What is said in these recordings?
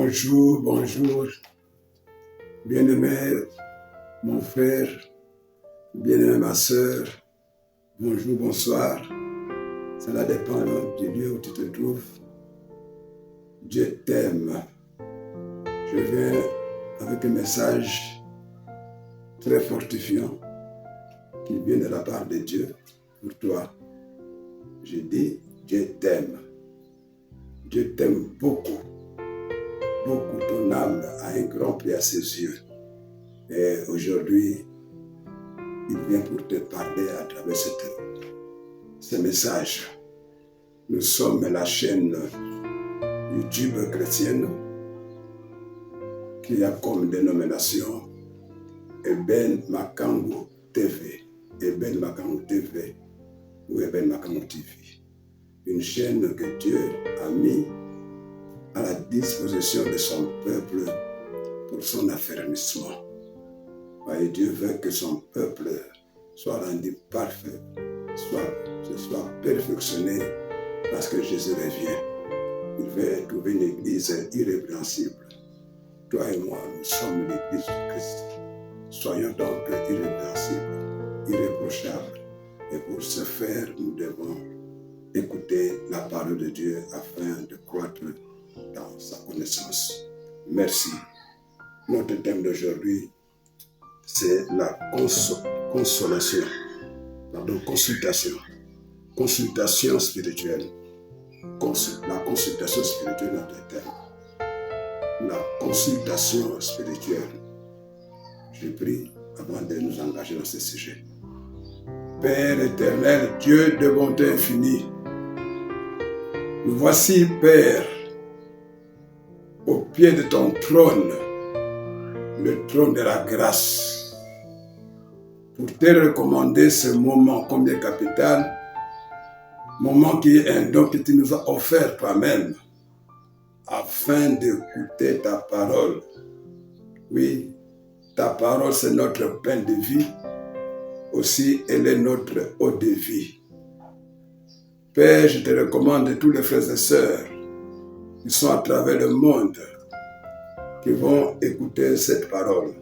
Bonjour, bonjour, bien-aimé mon frère, bien-aimé ma sœur, bonjour, bonsoir. Cela dépend du lieu où tu te trouves. Dieu t'aime. Je viens avec un message très fortifiant qui vient de la part de Dieu pour toi. Je dis, Dieu t'aime. Dieu t'aime beaucoup. Beaucoup, ton âme a un grand prix à ses yeux. Et aujourd'hui, il vient pour te parler à travers ce message. Nous sommes la chaîne YouTube chrétienne qui a comme dénomination Eben Makango TV. Eben Makango TV ou Eben Makango TV. Une chaîne que Dieu a mis à la disposition de son peuple pour son affermissement. Et Dieu veut que son peuple soit rendu parfait, soit perfectionné parce que Jésus revient. Il veut trouver une église irrépréhensible. Toi et moi, nous sommes l'église de Christ. Soyons donc irrépréhensibles, irréprochables. Et pour ce faire, nous devons écouter la parole de Dieu afin de croître dans sa connaissance. Merci. Notre thème d'aujourd'hui, c'est la consultation spirituelle. La consultation spirituelle, notre thème. La consultation spirituelle. Je prie avant de nous engager dans ce sujet. Père éternel, Dieu de bonté infinie, nous voici, Père, au pied de ton trône, le trône de la grâce, pour te recommander ce moment combien capital, moment qui est un don que tu nous as offert toi-même, afin d'écouter ta parole. Oui, ta parole c'est notre pain de vie, aussi elle est notre eau de vie. Père, je te recommande tous les frères et sœurs qui sont à travers le monde, qui vont écouter cette parole,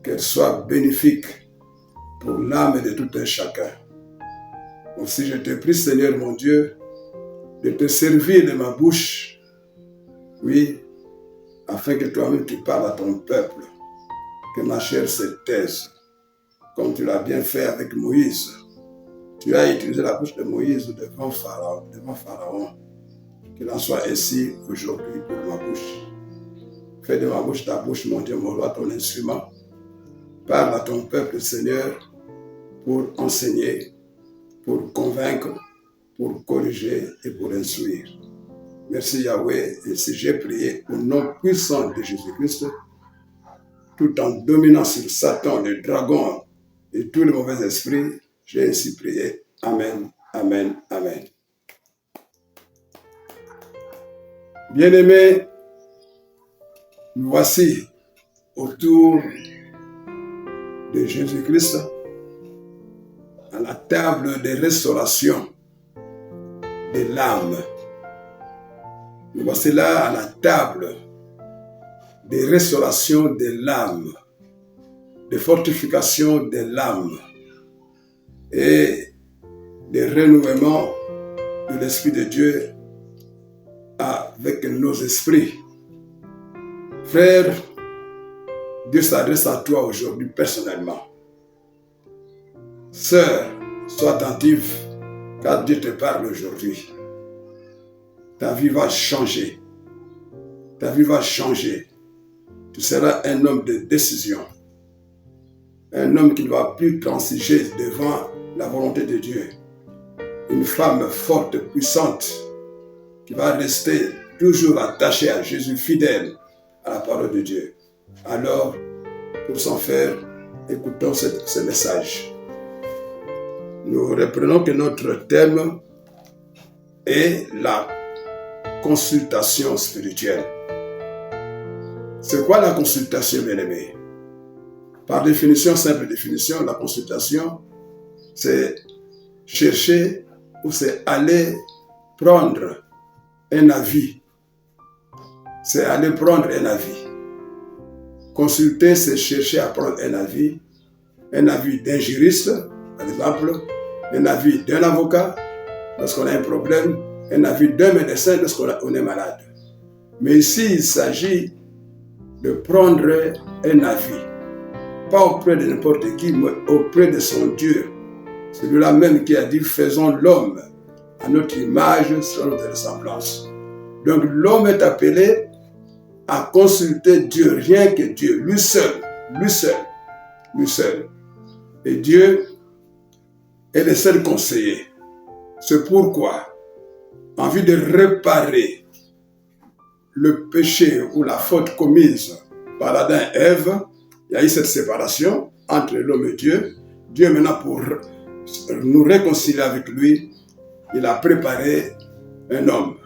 qu'elle soit bénéfique pour l'âme de tout un chacun. Aussi, je te prie, Seigneur mon Dieu, de te servir de ma bouche, oui, afin que toi-même tu parles à ton peuple, que ma chair se taise, comme tu l'as bien fait avec Moïse. Tu as utilisé la bouche de Moïse devant Pharaon. Qu'il en soit ainsi aujourd'hui pour ma bouche. Fais de ma bouche ta bouche, mon Dieu, mon roi, ton instrument. Parle à ton peuple, Seigneur, pour enseigner, pour convaincre, pour corriger et pour instruire. Merci Yahweh, et si j'ai prié au nom puissant de Jésus-Christ, tout en dominant sur Satan, le dragon et tous les mauvais esprits, j'ai ainsi prié. Amen, amen, amen. Bien-aimés, nous voici autour de Jésus-Christ à la table de restauration de l'âme. Nous voici là à la table de restauration de l'âme, de fortification de l'âme et de renouvellement de l'Esprit de Dieu avec nos esprits. Frère, Dieu s'adresse à toi aujourd'hui personnellement. Sœur, sois attentive car Dieu te parle aujourd'hui. Ta vie va changer. Ta vie va changer. Tu seras un homme de décision. Un homme qui ne va plus transiger devant la volonté de Dieu. Une femme forte, puissante, qui va rester toujours attachée à Jésus, fidèle à la parole de Dieu. Alors, pour s'en faire, écoutons ce message. Nous reprenons que notre thème est la consultation spirituelle. C'est quoi la consultation, bien-aimé? Par définition, simple définition, la consultation, c'est chercher ou c'est aller prendre un avis c'est aller prendre un avis. Consulter, c'est chercher à prendre un avis d'un juriste, par exemple, un avis d'un avocat lorsqu'on a un problème, un avis d'un médecin lorsqu'on est malade. Mais ici, il s'agit de prendre un avis, pas auprès de n'importe qui, mais auprès de son Dieu. Celui-là même qui a dit « Faisons l'homme à notre image, selon notre ressemblance ». Donc l'homme est appelé à consulter Dieu, rien que Dieu, lui seul. Et Dieu est le seul conseiller. C'est pourquoi, en vue de réparer le péché ou la faute commise par Adam et Ève, il y a eu cette séparation entre l'homme et Dieu. Dieu maintenant, pour nous réconcilier avec lui, il a préparé un homme,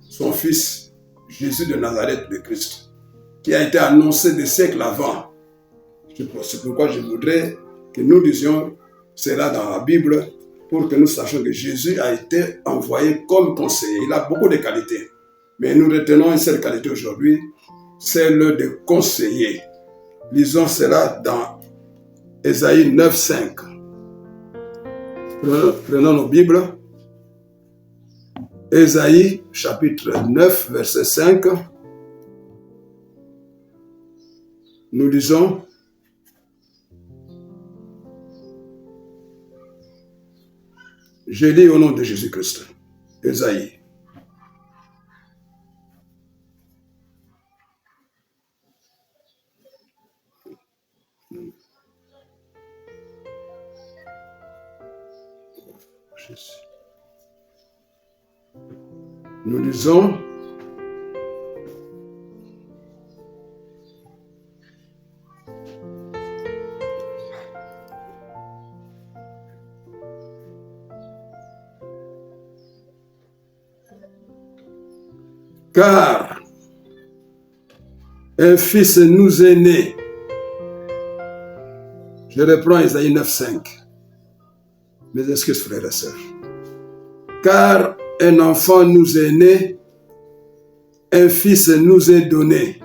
son fils, Jésus de Nazareth, le Christ, qui a été annoncé des siècles avant. C'est pourquoi je voudrais que nous disions cela dans la Bible, pour que nous sachions que Jésus a été envoyé comme conseiller. Il a beaucoup de qualités, mais nous retenons une seule qualité aujourd'hui, celle de conseiller. Lisons cela dans Ésaïe 9, 5. Prenons nos Bibles. Ésaïe, chapitre 9, verset 5. Nous lisons: je lis au nom de Jésus-Christ. Ésaïe. Nous lisons car un fils nous est né. Je reprends Ésaïe 9, 5. Mes excuses, frères et sœurs. Car un enfant nous est né, un fils nous est donné,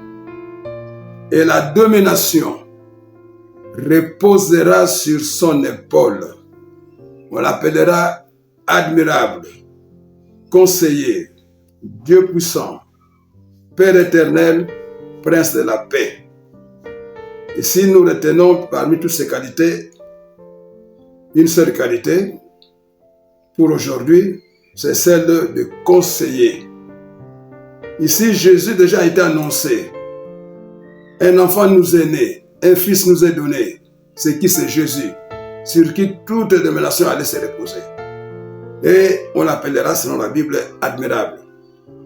et la domination reposera sur son épaule. On l'appellera admirable, conseiller, Dieu puissant, Père éternel, Prince de la paix. Et si nous retenons parmi toutes ces qualités, une seule qualité, pour aujourd'hui, c'est celle de conseiller. Ici, Jésus déjà a été annoncé. Un enfant nous est né, un fils nous est donné. C'est qui? C'est Jésus, sur qui toute domination allait se reposer. Et on l'appellera, selon la Bible, admirable,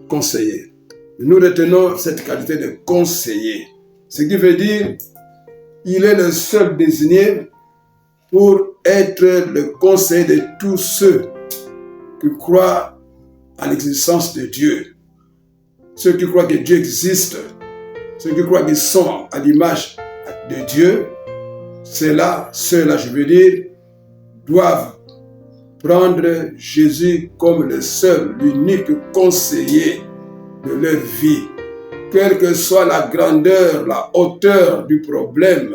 conseiller. Nous retenons cette qualité de conseiller. Ce qui veut dire, il est le seul désigné pour être le conseiller de tous ceux qui croient à l'existence de Dieu. Ceux qui croient que Dieu existe, ceux qui croient qu'ils sont à l'image de Dieu, ceux-là, je veux dire, doivent prendre Jésus comme le seul, l'unique conseiller de leur vie. Quelle que soit la grandeur, la hauteur du problème,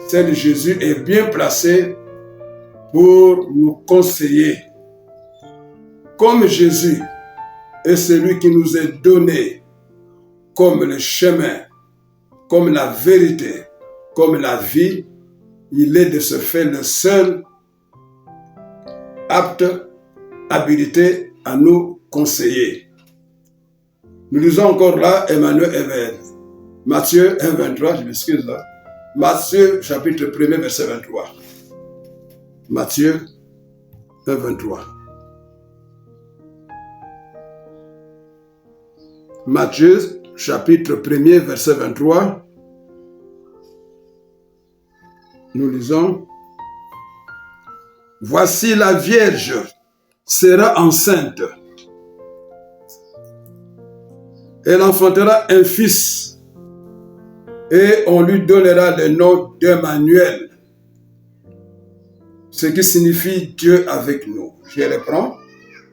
celle de Jésus est bien placée pour nous conseiller. Comme Jésus est celui qui nous est donné comme le chemin, comme la vérité, comme la vie, il est de ce fait le seul apte, habilité à nous conseiller. Nous lisons encore là Emmanuel Ever. Matthieu 1, 23, je m'excuse là. Matthieu chapitre 1, verset 23. Matthieu 1, 23. Matthieu chapitre 1, verset 23. Nous lisons: voici la Vierge sera enceinte. Elle enfantera un fils et on lui donnera le nom d'Emmanuel, ce qui signifie Dieu avec nous. Je reprends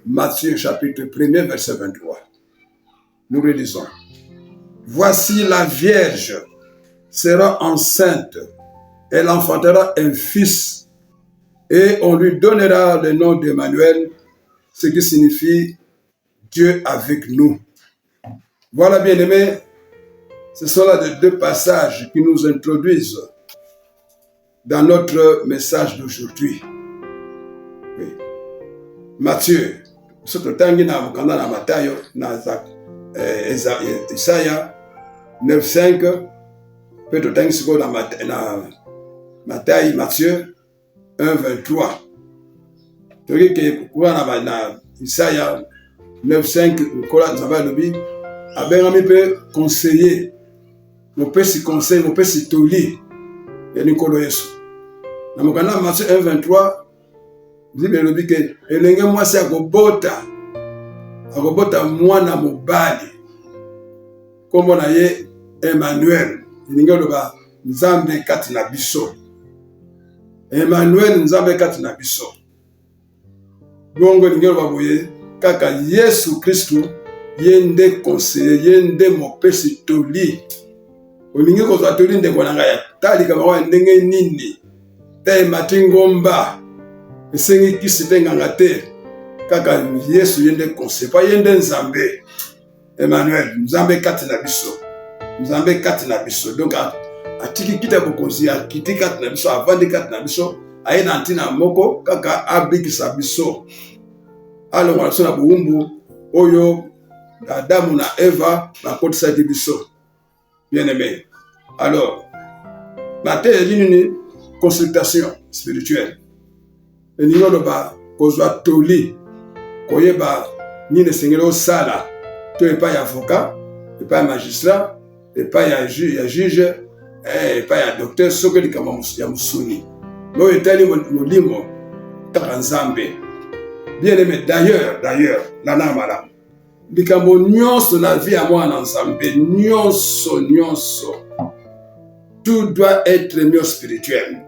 Matthieu chapitre 1, verset 23. nous relisons. Voici la Vierge sera enceinte, elle enfantera un fils et on lui donnera le nom d'Emmanuel, ce qui signifie Dieu avec nous. Voilà, bien-aimés, ce sont là les deux passages qui nous introduisent dans notre message d'aujourd'hui. Oui. Matthieu, soto tangi na mukanda na Matayo na Isaya 9:5, peut totangi siko na Matthieu 1:23. Toki ke kuwa na Isaya 9:5 kola nzamba lobi abengami pe conseiller, mopesi conseil, mopesi toli ya nikolo Yesu. Na mukanda Matthieu 1:23 Bible elobi ke elenge mwasi akobota mwana mobali kombo na ye Emmanuel, elingi oloba Nzambe kati na biso. Emmanuel, Nzambe kati na biso. Bongo elingi oloba boye kaka Yesu Kristu ye nde conseiller, ye nde mopesi toli. Olingi kozwa toli ndeko na ngai talika bawa ndenge nini te matingomba esengi kisi te nganga te kaka Yesu ye nde conseiller, pa ye nde Nzambe. Emmanuel, Nzambe kati na biso. Nzambe kati na biso. Donc atiki kita bokonzi akiti kati na biso, avandi kati na biso, aye na ntina moko kaka abikisa biso. Alors on na buumbu oyo Adamu na Eva bakotisaki biso. Bien aimé. Alors Matthieu est une consultation spirituelle. Et nous avons besoin toli, koyeba nini sengelo sala, to pas avocat, pas magistrat, pas juge, pas docteur, sokeli kama ya musuni. Mo etali molimo taranzambe. Bien aimé, d'ailleurs, la namala. Likambo nyonso na vie à moi nzambe, nyonso. Tout doit être mieux spirituel.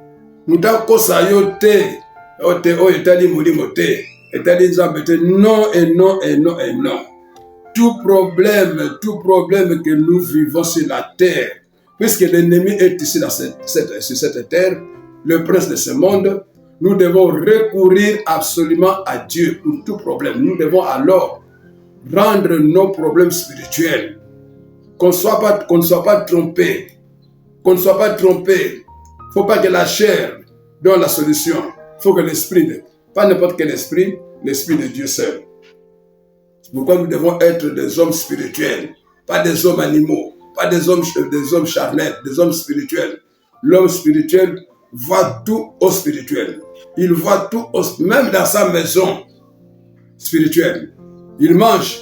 Mutako sayote o etali molimo te, etali nzambe te, non et non. Tout problème que nous vivons sur la terre, puisque l'ennemi est ici sur cette terre, le prince de ce monde, nous devons recourir absolument à Dieu pour tout problème. Nous devons alors rendre nos problèmes spirituels. Qu'on ne soit pas trompé. Qu'on ne soit pas trompé. Il ne faut pas que la chair donne la solution. Il faut que l'esprit, pas n'importe quel esprit, l'esprit de Dieu seul. C'est pourquoi nous devons être des hommes spirituels, pas des hommes animaux, pas des hommes charnels, des hommes spirituels. L'homme spirituel voit tout au spirituel. Il voit tout, même dans sa maison spirituelle. Il mange,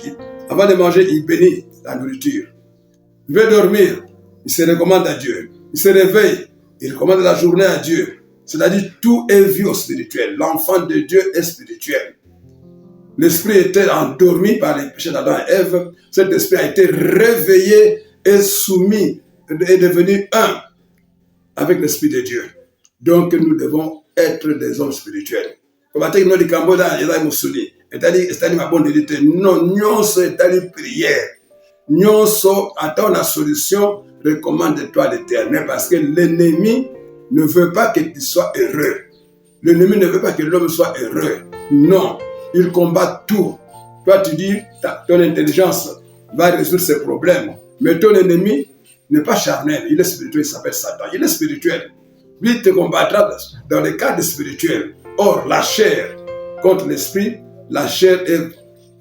avant de manger, il bénit la nourriture. Il veut dormir, il se recommande à Dieu. Il se réveille, il recommande la journée à Dieu. C'est-à-dire tout est vu au spirituel. L'enfant de Dieu est spirituel. L'esprit était endormi par les péchés d'Adam et Ève. Cet esprit a été réveillé et soumis, est devenu un avec l'esprit de Dieu. Donc nous devons être des hommes spirituels. Comme tu dis, non, nyonso est prière. Nyonso attend la solution, recommande-toi l'Éternel, parce que l'ennemi ne veut pas que tu sois heureux. L'ennemi ne veut pas que l'homme soit heureux. Non, il combat tout. Toi, tu dis, ton intelligence va résoudre ces problèmes. Mais ton ennemi n'est pas charnel, il est spirituel, il s'appelle Satan. Il est spirituel. Lui, il te combattra dans le cadre spirituel. Or, la chair contre l'esprit, la chair est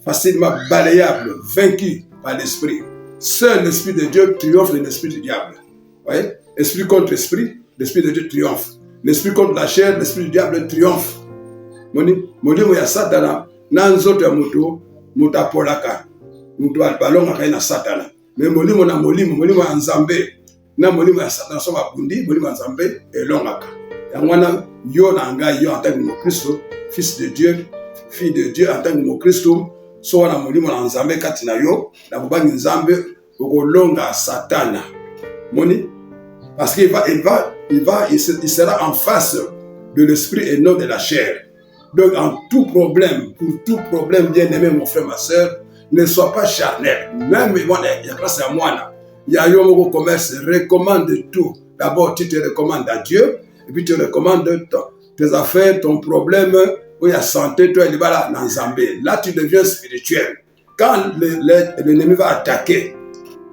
facilement balayable, vaincue par l'esprit. Seul l'esprit de Dieu triomphe de l'esprit du diable. Vous voyez? Esprit contre esprit, l'esprit de Dieu triomphe. L'esprit contre la chair, l'esprit du diable triomphe. Molimo ya satana, na nzoto ya mutu apolaka. Mutu albalonga kai na satana. Mais molimo ya nzambe. Na molimo ya satana so babundi, molimo ya nzambe elongaka. Yangwana yo na ngai yo en tant que Christ, fils de Dieu, fille de Dieu en tant que Christ, so wana molimo na nzambe kati na yo, na bobangi nzambe okolonga satana. Moni parce qu'il il sera en face de l'esprit et non de la chair. Donc, pour tout problème, bien aimé, mon frère, ma soeur, ne sois pas charnel. Même, bon, il y a grâce à moi, il y a un commerce, recommande tout. D'abord, tu te recommandes à Dieu, et puis tu recommandes tes affaires, ton problème, où il y a santé, toi, il va là, dans Zambé. Là, tu deviens spirituel. Quand l'ennemi va attaquer,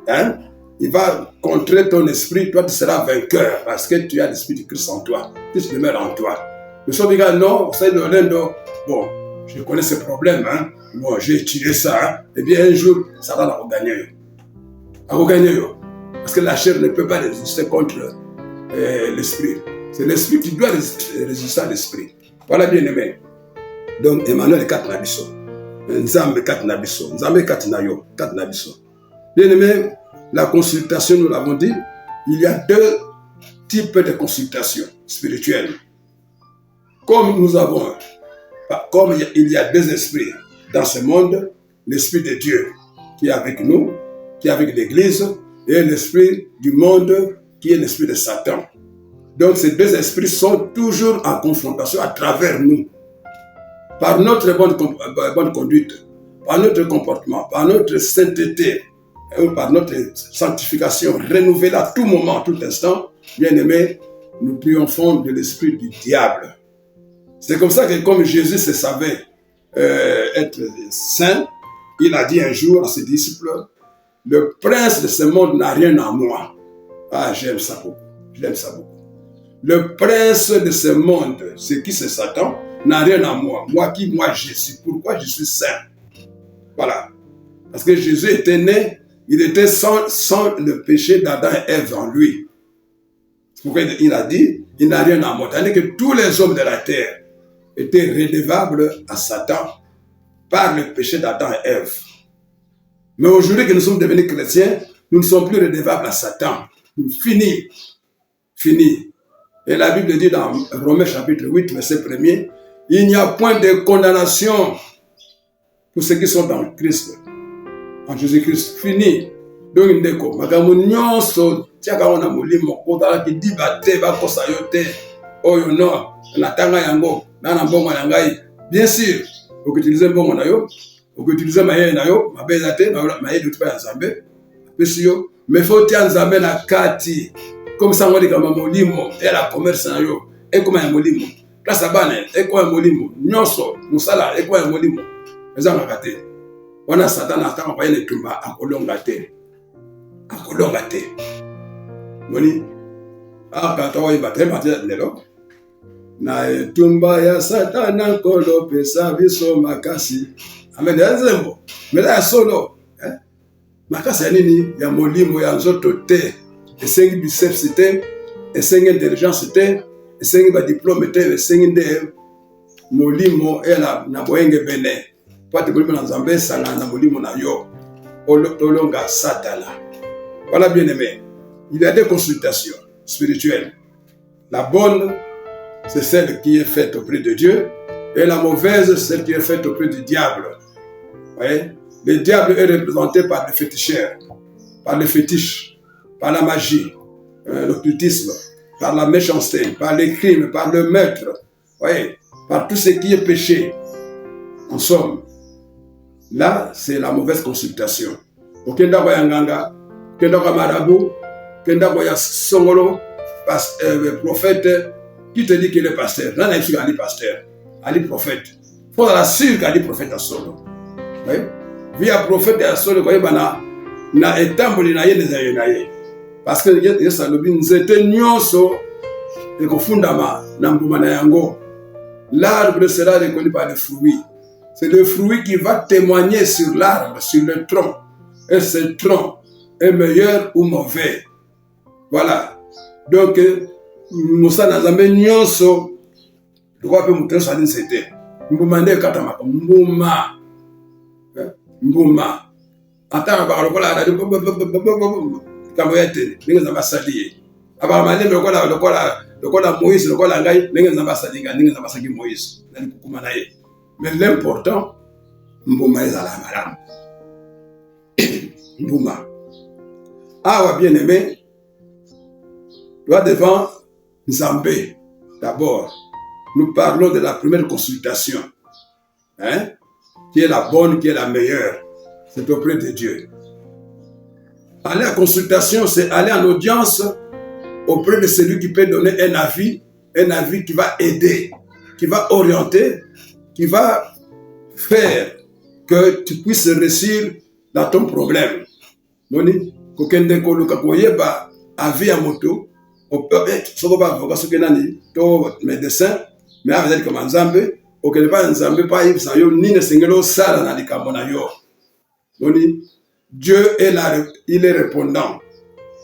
hein, il va contrer ton esprit, toi, tu seras vainqueur, parce que tu as l'esprit de Christ en toi. Christ demeure en toi. Le sommes gars, non, vous savez, bon, je connais ce problème, hein. Bon, j'ai étudié ça, hein. Et bien, un jour, ça va la gagner. Parce que la chair ne peut pas résister contre l'esprit. C'est l'esprit qui doit résister à l'esprit. Voilà, bien aimé. Donc, Emmanuel 4 Nabiso. Nzambe 4 Nabiso. Nzambe 4 Nayo. 4 Nabiso. Bien aimé, la consultation, nous l'avons dit, il y a deux types de consultations spirituelles. Comme il y a deux esprits dans ce monde, l'esprit de Dieu qui est avec nous, qui est avec l'Église, et l'esprit du monde qui est l'esprit de Satan. Donc ces deux esprits sont toujours en confrontation à travers nous. Par notre bonne conduite, par notre comportement, par notre sainteté, par notre sanctification renouvelée à tout moment, à tout instant, bien aimé, nous triomphons de l'esprit du diable. C'est comme ça que comme Jésus se savait être saint, il a dit un jour à ses disciples, le prince de ce monde n'a rien à moi. Ah, j'aime ça beaucoup. Le prince de ce monde, c'est qui c'est Satan, n'a rien à moi. Moi je suis. Pourquoi je suis saint? Voilà. Parce que Jésus était né, il était sans le péché d'Adam et Ève en lui. C'est pourquoi il a dit, il n'a rien à moi. Tandis que tous les hommes de la terre étaient redevables à Satan par le péché d'Adam et Ève. Mais aujourd'hui que nous sommes devenus chrétiens, nous ne sommes plus redevables à Satan. Fini. Et la Bible dit dans Romains chapitre 8, verset 1er, il n'y a point de condamnation pour ceux qui sont dans Christ, en Jésus-Christ. Fini. Donc, ndeko, makambo nyonso tiaka wana molimo kotala ki dibate ba kosa yote oyo no na tanga yango na mbongo na ngai. Bien sûr, vous utilisez mbongo na yo, vous utilisez maye na yo, mabeza te, maye de tupa ya Nzambe. Mais faut tia Nzambe na kati. Comme ça, on dit comme molimo, et la commerce na yo, et comme un molimo. Place à bane, et comme un molimo. Nyonso, musala, et comme un molimo. Mais ça m'a gâté. On a Satan à temps, on va y tomber à Kolongate. Moni, ah, quand on y va, très matin, na tumba ya Satana kolo pesa biso makasi. Amen. Yazembo. Mais là solo, hein? Makasi ya nini ya molimo ya nzoto te. Esengi biceps te, esengi intelligence te, esengi ba diplôme te, esengi nde molimo ela na boyenge bene. Pati kolimo na Nzambe sanga na molimo na yo. Olonga Satana. Voilà, bien aimé. Il y a des consultations spirituelles. La bonne, c'est celle qui est faite auprès de Dieu, et la mauvaise, celle qui est faite auprès du diable. Voyez? Le diable est représenté par le féticheur, par le fétiche, par la magie, l'occultisme, par la méchanceté, par les crimes, par le meurtre, voyez? Par tout ce qui est péché. En somme, là, c'est la mauvaise consultation. Okenda kwa yanganga, kenda kwa marabout, kenda kwa ya songolo, prophète, qui te dit qu'il est pasteur? Là, il y a un pasteur, un prophète. Il faut la sûr qu'il y a un prophète à solo. Oui? Via prophète à solo, il y a un étamboli na ye. Parce que Yesu alobi nzete nyonso ekofundama na mbuma na yango. L'arbre sera reconnu par les fruits. C'est le fruit qui va témoigner sur l'arbre, sur le tronc. Et ce tronc est meilleur ou mauvais. Voilà. Donc, Moussa Nazambe nyonso, je crois que Moussa Saline c'était. Mboumande katamaka, Mbouma. Mbouma. Attends, par le coup, là, Kamoyete, Ninga Zambasali. Avant Malé, le Kola Moïse, le Kola Ngai, Ninga Zambasali, Ninga Zambasali Moïse. Mais l'important, Mbouma est à la madame. Mbouma. Ah, bien aimé, toi devant Nzambé, d'abord, nous parlons de la première consultation, hein, qui est la bonne, qui est la meilleure. c'est auprès de Dieu. Aller à consultation, c'est aller en audience auprès de celui qui peut donner un avis qui va aider, qui va orienter, qui va faire que tu puisses réussir dans ton problème. Moni, kokende koluka koyeba avis à moto, on peut être sokoba avocat sokenani to médecin, mais avec comme nzambe, okende pas nzambe pas yib sa yo ni ne sengelo sala na likambo na yo. Moni, Dieu est là, il est répondant.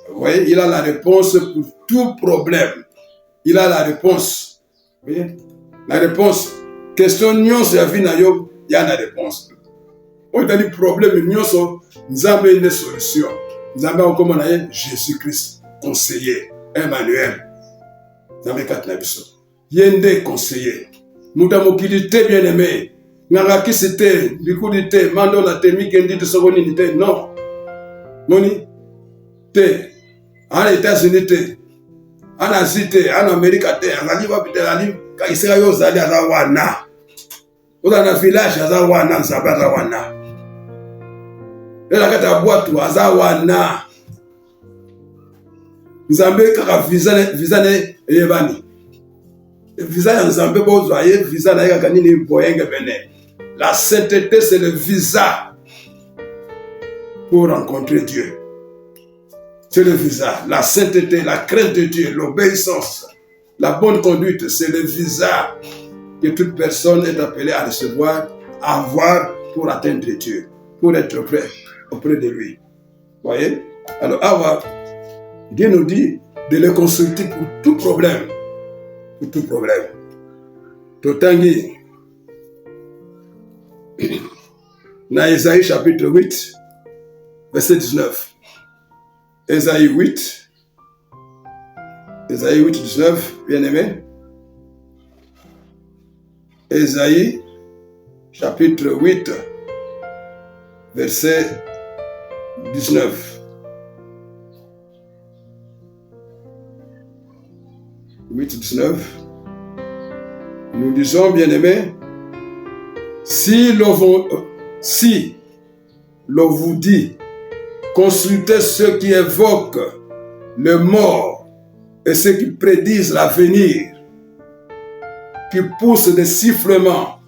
Vous voyez, il a la réponse pour tout problème. Il a la réponse. Vous voyez? La réponse. Question nyonso ya vie na yo, il y a la réponse. On a des problèmes nyonso, nous avons une solution. Nous avons comme Jésus-Christ, conseiller, Emmanuel. Nous avons quatre nabiso. Yende conseiller. Mouta mokilité bien-aimé. Nangaki c'était, bikoudité, mando la temi kendi de seconde non. Moni, te. En États-Unis, en Asie, en Amérique, en Alibaba, quand il s'est allé à Zawana, dans un village à Zawana, Zawana. Et la carte boîte à Zawana. Nzambe kaka visa ne yebani. Visa ya Nzambe bo zoye visa na yaka kanini boyenge bene. La sainteté c'est le visa pour rencontrer Dieu. C'est le visa, la sainteté, la crainte de Dieu, l'obéissance, la bonne conduite, c'est le visa que toute personne est appelée à recevoir, à avoir pour atteindre Dieu, pour être prêt auprès de lui. Voyez? Alors, Dieu nous dit de le consulter pour tout problème. Pour tout problème. Totangi, dans Ésaïe chapitre 8, verset 19. Ésaïe 8, 19, bien-aimé. Ésaïe, chapitre 8, verset 19. 8, 19. Nous disons, bien-aimé, si l'on vous dit, consultez ceux qui évoquent le mort et ceux qui prédisent l'avenir, qui poussent des sifflements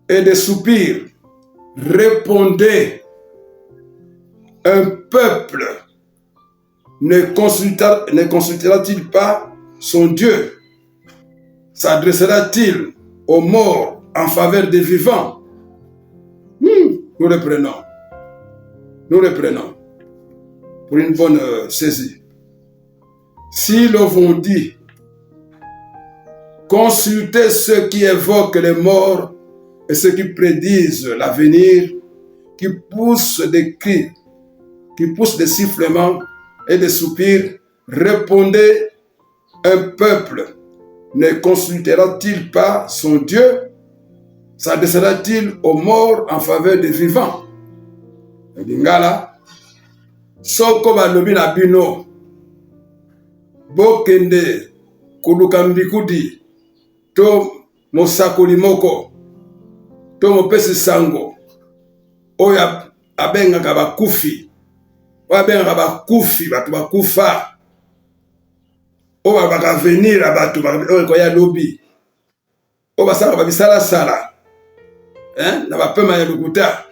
et des soupirs. Répondez, un peuple ne consultera-t-il pas son Dieu? S'adressera-t-il aux morts en faveur des vivants? Nous reprenons. Nous reprenons pour une bonne saisie. Si l'on vous dit, consultez ceux qui évoquent les morts et ceux qui prédisent l'avenir, qui poussent des cris, qui poussent des sifflements et des soupirs, répondez, un peuple ne consultera-t-il pas son Dieu? S'adressera-t-il aux morts en faveur des vivants? Lingala, soko balobi na bino, bokende kuluka mbikudi, to mosakoli moko, to mopesi sango, oya abengaka bakufi, oya abengaka bakufi, batu bakufa, oya baka venir a batu, oya koya lobi, oya basaka babisala sala, na bapema ya lukuta,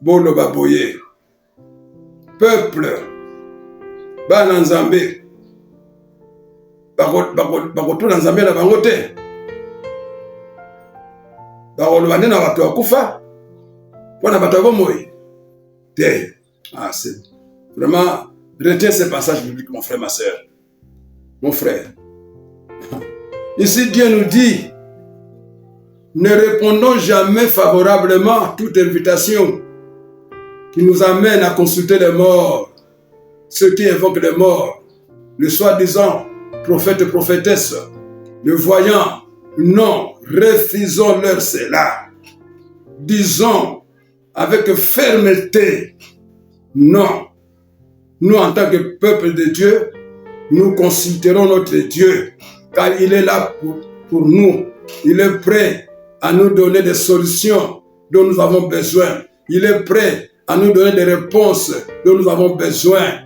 Bolo baboye. Peuple, bana nzambe, bakotuna nzambe na bango te. Bakoloba nde na bato bakufa, mpona bato bomoi te. Ah, c'est vraiment, retiens ce passage biblique, mon frère, ma soeur. Mon frère. Ici, Dieu nous dit, ne répondons jamais favorablement à toute invitation qui nous amène à consulter les morts, ceux qui évoquent les morts, le soi-disant prophète et prophétesse, le voyant, non, refusons-leur cela. Disons avec fermeté, non. Nous, en tant que peuple de Dieu, nous consulterons notre Dieu, car il est là pour nous. Il est prêt à nous donner des solutions dont nous avons besoin. Il est prêt à nous donner des réponses dont nous avons besoin.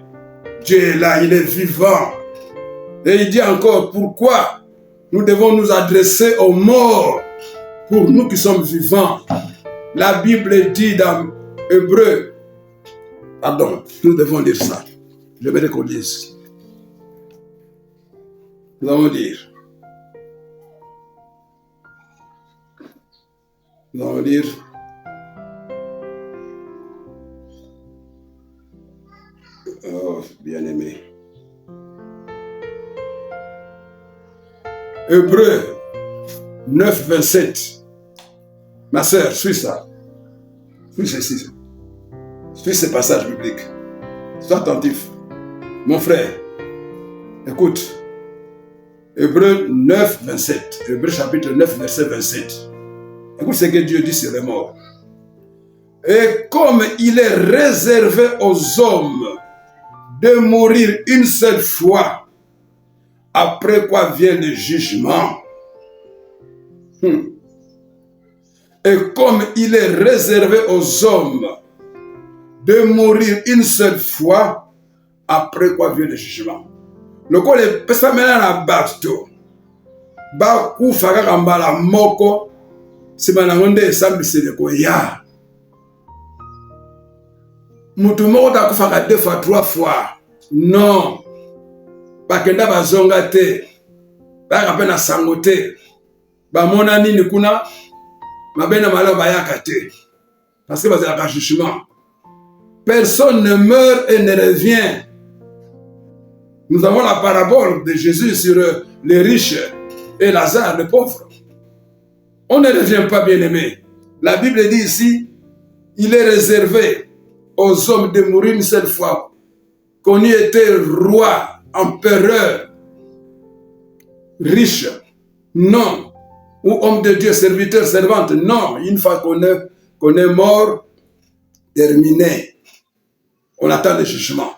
Dieu est là, il est vivant. Et il dit encore, pourquoi nous devons nous adresser aux morts pour nous qui sommes vivants. La Bible dit dans Hébreu, pardon, nous devons lire ça. Je vais qu'on lise. Nous allons lire. Nous allons lire. Oh, bien-aimé. Hébreu 9, 27. Ma sœur, suis ça. Suis ceci. Suis ce passage biblique. Sois attentif. Mon frère, écoute. Hébreu 9, 27. Hébreu chapitre 9, verset 27. Écoute ce que Dieu dit sur les morts. Et comme il est réservé aux hommes de mourir une seule fois, après quoi vient le jugement. Et comme il est réservé aux hommes de mourir une seule fois, après quoi vient le jugement. Le quoi les pesamena na bato ba kufa kaka mbala moko sima ngonde esambisele ko ya mutu moko ta kufa ka 2 fois 3 fois non bakenda bazonga te baka pe na sango te bamona nini kuna mabena malo bayaka te parce que bazala jugement. Personne ne meurt et ne revient. Nous avons la parabole de Jésus sur les riches et Lazare, le pauvre. On ne revient pas, bien-aimé. La Bible dit ici, il est réservé aux hommes de mourir une seule fois. Qu'on y était roi, empereur, riche, non. Ou homme de Dieu, serviteur, servante, non. Une fois qu'on est mort, terminé. On attend le jugement.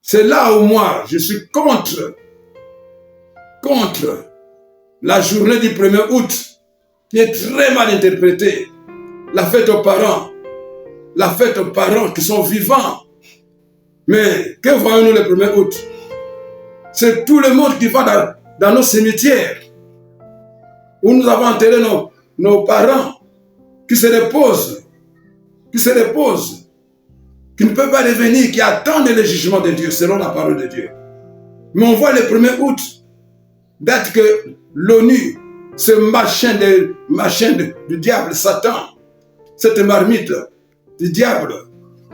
C'est là où moi, je suis contre la journée du 1er août, qui est très mal interprétée. La fête aux parents qui sont vivants. Mais que voyons-nous le 1er août? C'est tout le monde qui va dans nos cimetières, où nous avons enterré nos parents, qui se reposent, qui ne peuvent pas revenir, qui attendent le jugement de Dieu, selon la parole de Dieu. Mais on voit le 1er août, date que l'ONU, ce machin du diable, Satan, cette marmite du diable,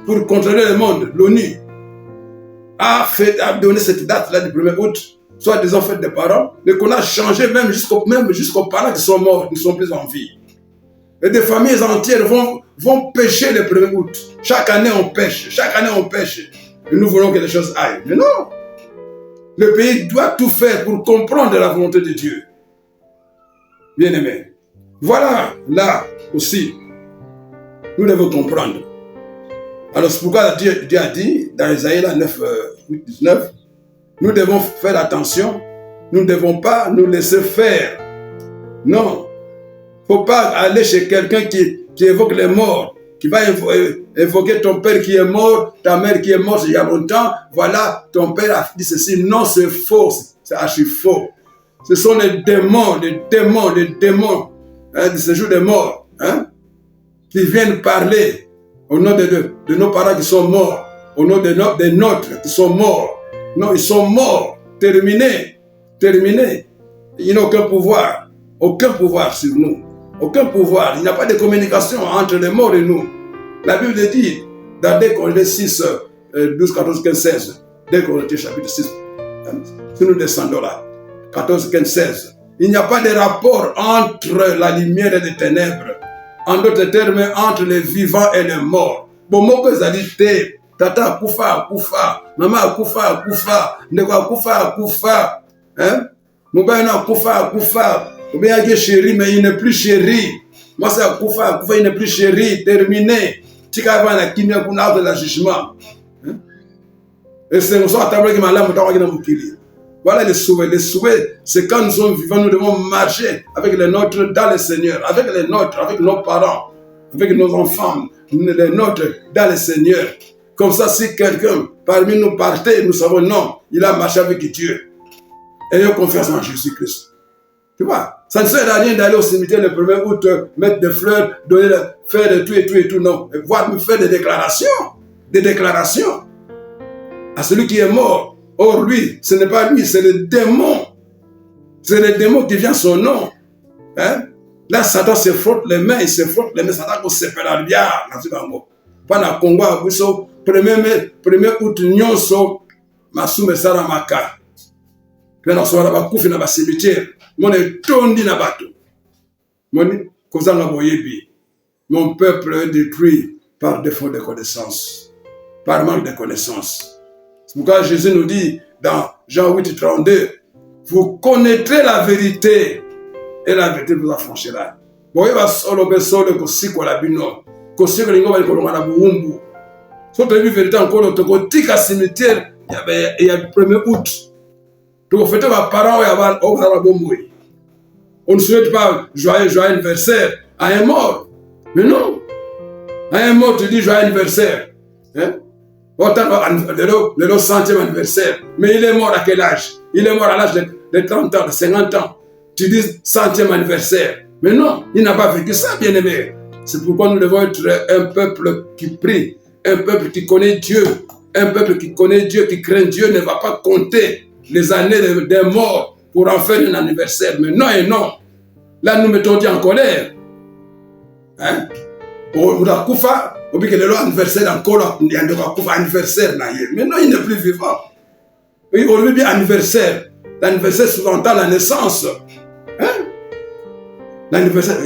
pour contrôler le monde, l'ONU, a donné cette date-là du 1er août, soit disant fête des parents, mais qu'on a changé même jusqu'aux parents qui sont morts, qui ne sont plus en vie. Et des familles entières vont pêcher le 1er août. Chaque année on pêche. Et nous voulons que les choses aillent. Mais non. Le pays doit tout faire pour comprendre la volonté de Dieu. Bien-aimés. Voilà, là aussi, nous devons comprendre. Alors c'est pourquoi Dieu a dit, dans Isaïe 9, 8, 19, nous devons faire attention. Nous ne devons pas nous laisser faire. Non. Il ne faut pas aller chez quelqu'un qui évoque les morts, qui va évoquer ton père qui est mort, ta mère qui est morte il y a longtemps. Voilà, ton père a dit ceci. Non, c'est faux, c'est archi faux. Ce sont les démons de ce jour des morts, qui viennent parler au nom de nos parents qui sont morts, au nom des nôtres qui sont morts. Non, ils sont morts, terminés. Ils n'ont aucun pouvoir sur nous. Aucun pouvoir. Il n'y a pas de communication entre les morts et nous. La Bible dit, dans 2 Corinthiens 6, 12, 14, 15, 16, 2 Corinthiens chapitre 6, si nous descendons là, 14, 15, 16, il n'y a pas de rapport entre la lumière et les ténèbres. En d'autres termes, entre les vivants et les morts. Bon, moi, que ça dit, tata akufa, maman akufa, ndeko akufa, Moubaïna akufa. Ou bien il est chéri, mais il n'est plus chéri. Moi, c'est Akoufa, il n'est plus chéri, terminé. Tika va na kimia kuna de la jugement. Et c'est nous sommes à table qui m'a l'air de voilà les souvets, c'est quand nous sommes vivants, nous devons marcher avec les nôtres dans le Seigneur, avec les nôtres, avec nos parents. avec nos enfants, les nôtres, dans le Seigneur. Comme ça, si quelqu'un parmi nous partait, nous savons non, il a marché avec Dieu. Ayons confiance en Jésus-Christ. Tu vois, ça ne sert à rien d'aller au cimetière le 1er août, mettre des fleurs, faire de tout et tout et tout, non. Voir me faire des déclarations à celui qui est mort. Or, lui, ce n'est pas lui, c'est le démon. C'est le démon qui vient son nom. Hein? Là, Satan se frotte les mains, Satan ko sepela bien, pendant Congo, 1er août, nyonso, masume sala maka. Pena sola bakufi na cimetière. Mon tondi na bato. Mon peuple est détruit par défaut de connaissance, par manque de connaissance. C'est pourquoi Jésus nous dit dans Jean 8, 32, vous connaîtrez la vérité et la vérité vous affranchira. Boye ba solo besolo ko siko la bino, ko siko lingo ba ko na buumbu. So te vu vérité encore to ko tika cimetière il y a le 1er août. To fêter ba parents ya ba o ba bomboy. On ne souhaite pas joyeux anniversaire à un mort. Mais non. À un mort, tu dis joyeux anniversaire. Hein? Autant le 100e anniversaire. Mais il est mort à quel âge? Il est mort à l'âge de 30 ans, de 50 ans. Tu dis 100e anniversaire. Mais non, il n'a pas vécu ça, bien-aimé. C'est pourquoi nous devons être un peuple qui prie, un peuple qui connaît Dieu. Un peuple qui connaît Dieu, qui craint Dieu, ne va pas compter les années des morts pour en faire un anniversaire. Mais non et non. Là, nous mettons Dieu en colère. Hein? On a koufa, on dit que le anniversaire encore, il y a un anniversaire. Mais non, il n'est plus vivant. On veut bien anniversaire. L'anniversaire sous-entend la naissance. Hein? L'anniversaire,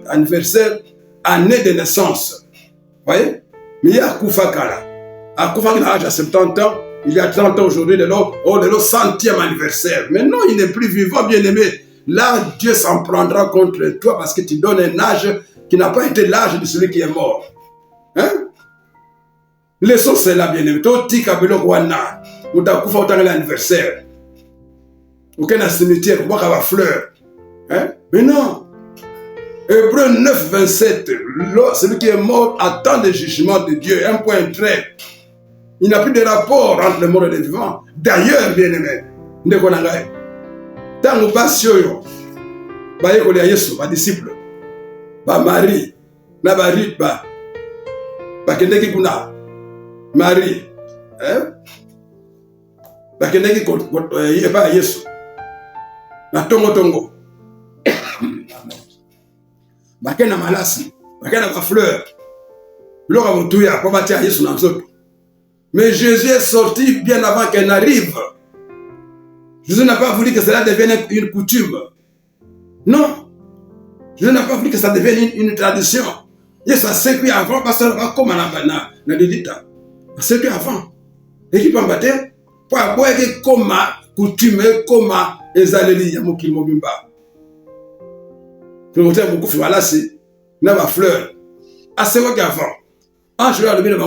anniversaire, année de naissance. Vous voyez? Mais il y a Koufa Kala. À Koufa qui a l'âge de 70 ans, il y a 30 ans aujourd'hui, de leur 100e anniversaire. Mais non, il n'est plus vivant, bien-aimé. Là, Dieu s'en prendra contre toi parce que tu donnes un âge qui n'a pas été l'âge de celui qui est mort. Hein? Laissons cela, bien-aimé. Toi, tu as wana, ou tu as Koufa autant l'anniversaire. Aucun cimetière, ou pas fleur. Hein? Mais non. Hébreux 9, 27, celui qui est mort attend le jugement de Dieu. Un point trait. Il n'y a plus de rapport entre les morts et les vivants. D'ailleurs, bien-aimé, tant que passion, les Yesu, les disciples, Marie, Marie, Marie, Yesu, Tongo. Bakena malasi, bakena ma fleur. Mais Jésus est sorti bien avant qu'elle n'arrive. Jésus n'a pas voulu que cela devienne une coutume. Non. Jésus n'a pas voulu que ça devienne une tradition. Et ça s'est fait avant, parce que ça comme on a dit ça. C'est avant. Et qui peut me battre? Pour avoir comme coutume, comme ezaleli ya mokili mobimba. Pour beaucoup de malasi, n'a pas fleur. Assez avant. En je vais le dire,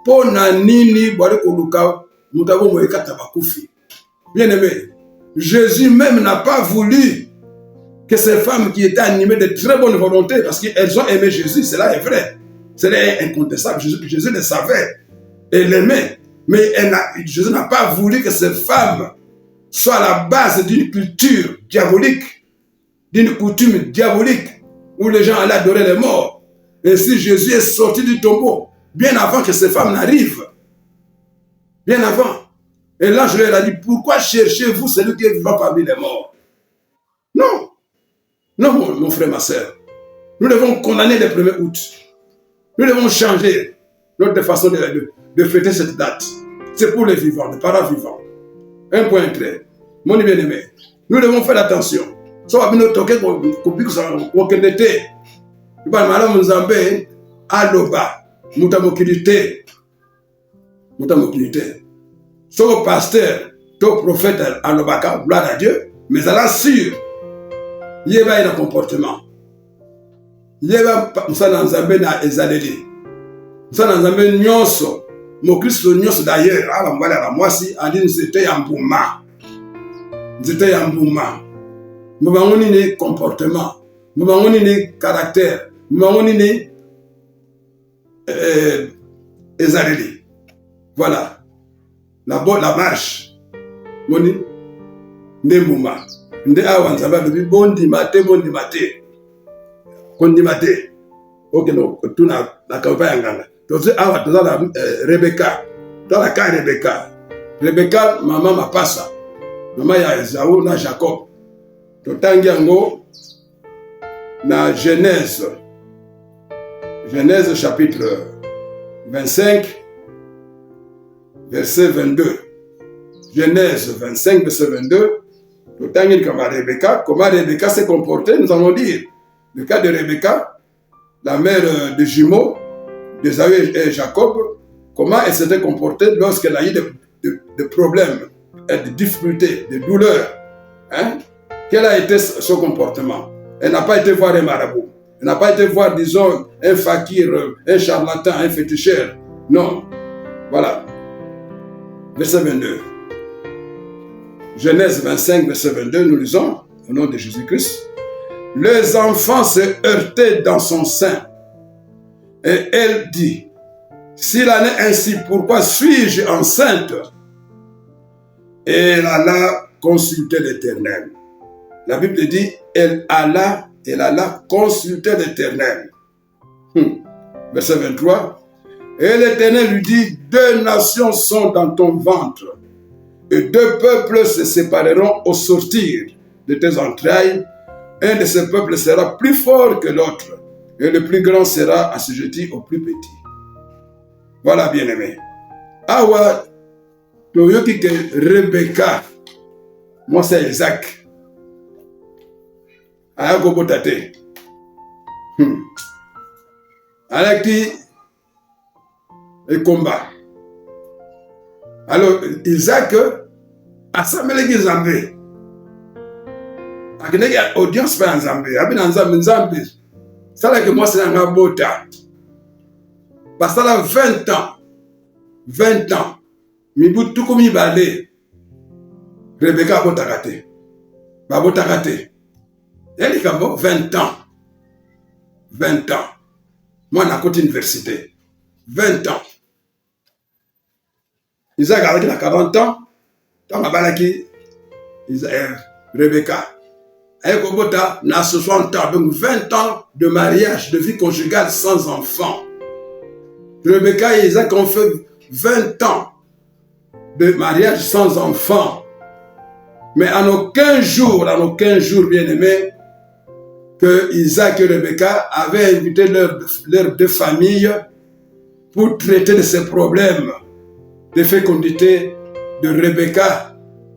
pour nini, boire koluka, mutabo moekata bakufi. Bien aimé, Jésus même n'a pas voulu que ces femmes qui étaient animées de très bonne volonté, parce qu'elles ont aimé Jésus, cela est vrai. Cela est incontestable. Jésus le savait et l'aimait. Mais Jésus n'a pas voulu que ces femmes soient à la base d'une culture diabolique, d'une coutume diabolique, où les gens allaient adorer les morts. Et si Jésus est sorti du tombeau, bien avant que ces femmes n'arrivent, bien avant. Et là, je leur ai dit, pourquoi cherchez-vous celui qui est vivant parmi les morts? Non. Non, mon frère, ma soeur. Nous devons condamner le 1er août. Nous devons changer notre façon de fêter cette date. C'est pour les vivants, les parents vivants. Un point très. Mon bien-aimé, nous devons faire attention. Soit nous toquer qu'on puisse en connaître. Madame Nzambe, aloba, mutamokilité. Soit pasteur, ton prophète alobaka, gloire à Dieu, mais à la sûre, il y a un comportement. Il y a un Nzambe na ezaleli. Musa Nzambe nyonso, mon Christ nyonso d'ailleurs, à la mbala la mwasi, a dit c'était yambouma. C'était yambouma. Nous avons un comportement, nous avons un caractère, nous avons un Ezareli. Voilà. La marche. Moni. Ndemuma. Nde awa nzamba lobi bondi mate. Kondi mate. Ok, no, tout na campagne nganga. Donc awa toza la Rebecca. Dans la cas Rebecca. Rebecca, maman ma passa. Maman ya Esaü na Jacob. Totangi yango na Genèse chapitre 25 verset 22. Genèse 25 verset 22. Totangi comment Rebecca s'est comportée, nous allons dire. Le cas de Rebecca, la mère de jumeaux d'Esaü et Jacob, comment elle s'était comportée lorsqu'elle a eu des problèmes, des difficultés, des douleurs. Hein? Quel a été son comportement? Elle n'a pas été voir un marabout. Elle n'a pas été voir, disons, un fakir, un charlatan, un féticheur. Non. Voilà. Verset 22. Genèse 25, verset 22, nous lisons, au nom de Jésus-Christ. Les enfants se heurtaient dans son sein. Et elle dit, s'il en est ainsi, pourquoi suis-je enceinte? Et elle alla consulter l'Éternel. La Bible dit, elle alla consulter l'Éternel. Verset 23. Et l'Éternel lui dit, 2 nations sont dans ton ventre, et 2 peuples se sépareront au sortir de tes entrailles. Un de ces peuples sera plus fort que l'autre, et le plus grand sera assujetti au plus petit. Voilà, bien-aimé. Awa, toyoki ke Rebecca, moi c'est Isaac. Ayako botate. Alaki et combat. Alors, Isaac a sameleki Nzambe. Akineki audience pa Nzambe. Abina Nzambe. Ça que moi c'est un bota. Parce que là 20 ans. Mibu tout comme balé. Rebecca botakate. Ba botakate. Elle est comme 20 ans. 20 ans. Moi, on a côté université. 20 ans. Isaac a 40 ans. Tant que balaki, Rebecca. Elle a 60 ans. Donc 20 ans de mariage, de vie conjugale sans enfant. Rebecca et Isaac ont fait 20 ans de mariage sans enfant. Mais en aucun jour, bien aimé, que Isaac et Rebecca avaient invité leurs 2 familles pour traiter de ces problèmes de fécondité de Rebecca,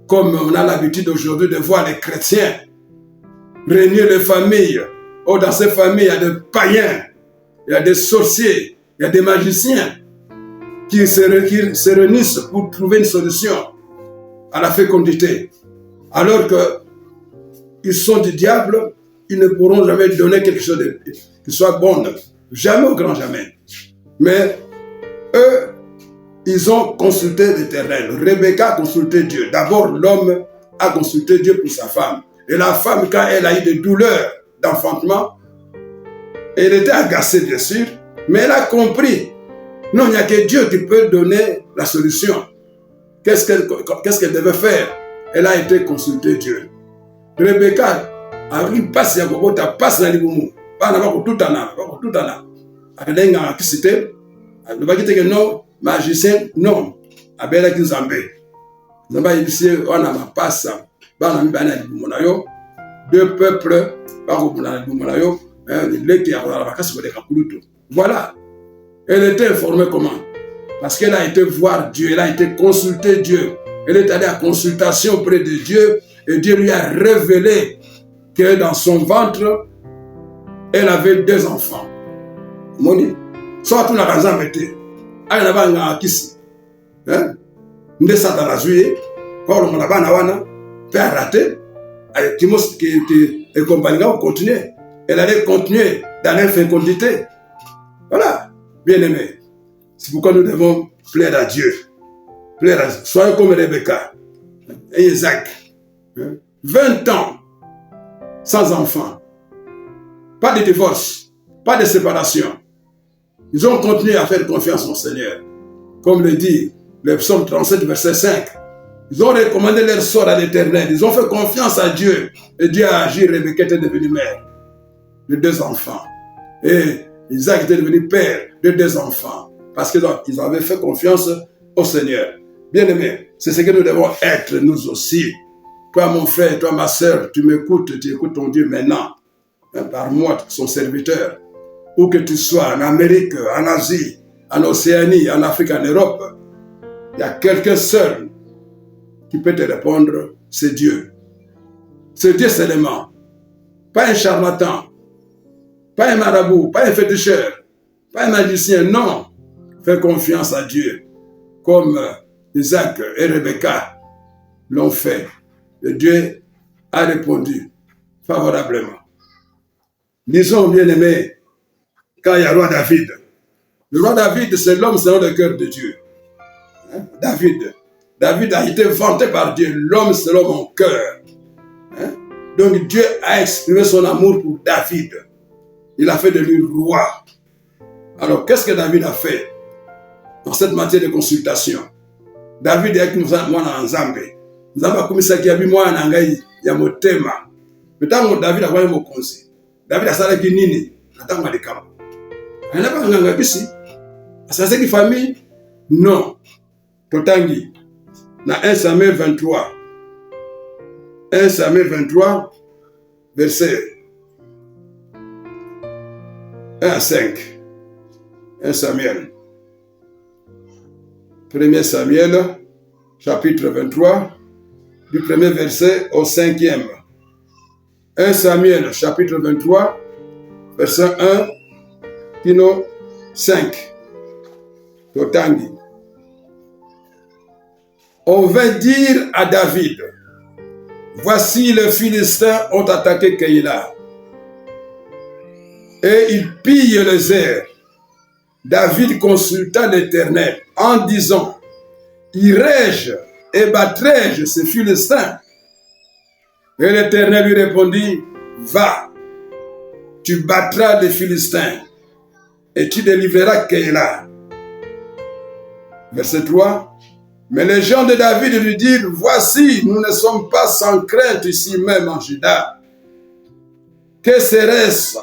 comme on a l'habitude aujourd'hui de voir les chrétiens réunir les familles. Oh, dans ces familles, il y a des païens, il y a des sorciers, il y a des magiciens qui se réunissent pour trouver une solution à la fécondité. Alors qu'ils sont du diable, ils ne pourront jamais donner quelque chose qui soit bon. Jamais au grand jamais. Mais eux, ils ont consulté l'Éternel. Rebecca a consulté Dieu. D'abord, l'homme a consulté Dieu pour sa femme. Et la femme, quand elle a eu des douleurs d'enfantement, elle était agacée, bien sûr, mais elle a compris. Non, il n'y a que Dieu qui peut donner la solution. Qu'est-ce qu'elle devait faire? Elle a été consulter Dieu. Rebecca arrive passe ya kobota passe na libumu. Bana bako tutana. Akedenga kisite. Alobaki teke non, magicien non. Abela ki Nzambe. Nzamba yibisi wana mapasa. Bana mibana libumu na yo. 2 peuples bako buna libumu na yo. Leki ya kola bakasi kodeka kulutu. Voilà. Elle était informée comment? Parce qu'elle a été voir Dieu, elle a été consulter Dieu. Elle est allée à consultation auprès de Dieu et Dieu lui a révélé que dans son ventre, elle avait 2 enfants. Moni, soit tout n'a pas embêté. Elle n'a pas un kisi. Nde satana zuye, pour le monaba na wana, faire rater. Timos qui est compagnie va continuer. Elle allait continuer dans l'infécondité. Voilà, bien aimé. C'est pourquoi nous devons plaire à Dieu. Soyons comme Rebecca et Isaac. 20 ans sans enfant. Pas de divorce, pas de séparation. Ils ont continué à faire confiance au Seigneur. Comme le dit le psaume 37, verset 5. Ils ont recommandé leur sort à l'Éternel. Ils ont fait confiance à Dieu. Et Dieu a agi. Rebecca était devenue mère de 2 enfants. Et Isaac était devenu père de 2 enfants. Parce qu'ils avaient fait confiance au Seigneur. Bien-aimés, c'est ce que nous devons être nous aussi. Toi, mon frère, toi, ma soeur, tu m'écoutes, tu écoutes ton Dieu maintenant. Par moi, son serviteur. Où que tu sois, en Amérique, en Asie, en Océanie, en Afrique, en Europe, il y a quelqu'un seul qui peut te répondre, c'est Dieu. C'est Dieu seulement. Pas un charlatan, pas un marabout, pas un féticheur, pas un magicien, non. Fais confiance à Dieu, comme Isaac et Rebecca l'ont fait. Et Dieu a répondu favorablement. Lisons, bien-aimés, quand il y a le roi David. Le roi David, c'est l'homme selon le cœur de Dieu. David a été vanté par Dieu, l'homme selon mon cœur. Donc Dieu a exprimé son amour pour David. Il a fait de lui roi. Alors, qu'est-ce que David a fait dans cette matière de consultation? David est moi en Zambé. Nzamba kumisa kiabi moi na ngai ya motema. Metango David a mo konzi. David a sala ki nini? Natango alikama. Ana ba nganga bisi. Asase ki famille? Non. Totangi. Na 1 Samuel 23. 1 Samuel 23 verset 1 à 5. 1 Samuel. 1 Samuel, chapitre 23, du premier verset au 5e. 1 Samuel, chapitre 23, verset 1, kino 5. Totangi. On vint dire à David, voici les Philistins ont attaqué Keïla, et ils pillent les airs. David consulta l'Éternel en disant, irai-je et battrai-je ces Philistins? Et l'Éternel lui répondit, va, tu battras les Philistins et tu délivreras Keïla. Verset 3. Mais les gens de David lui dirent, voici, nous ne sommes pas sans crainte ici même en Juda. Que serait-ce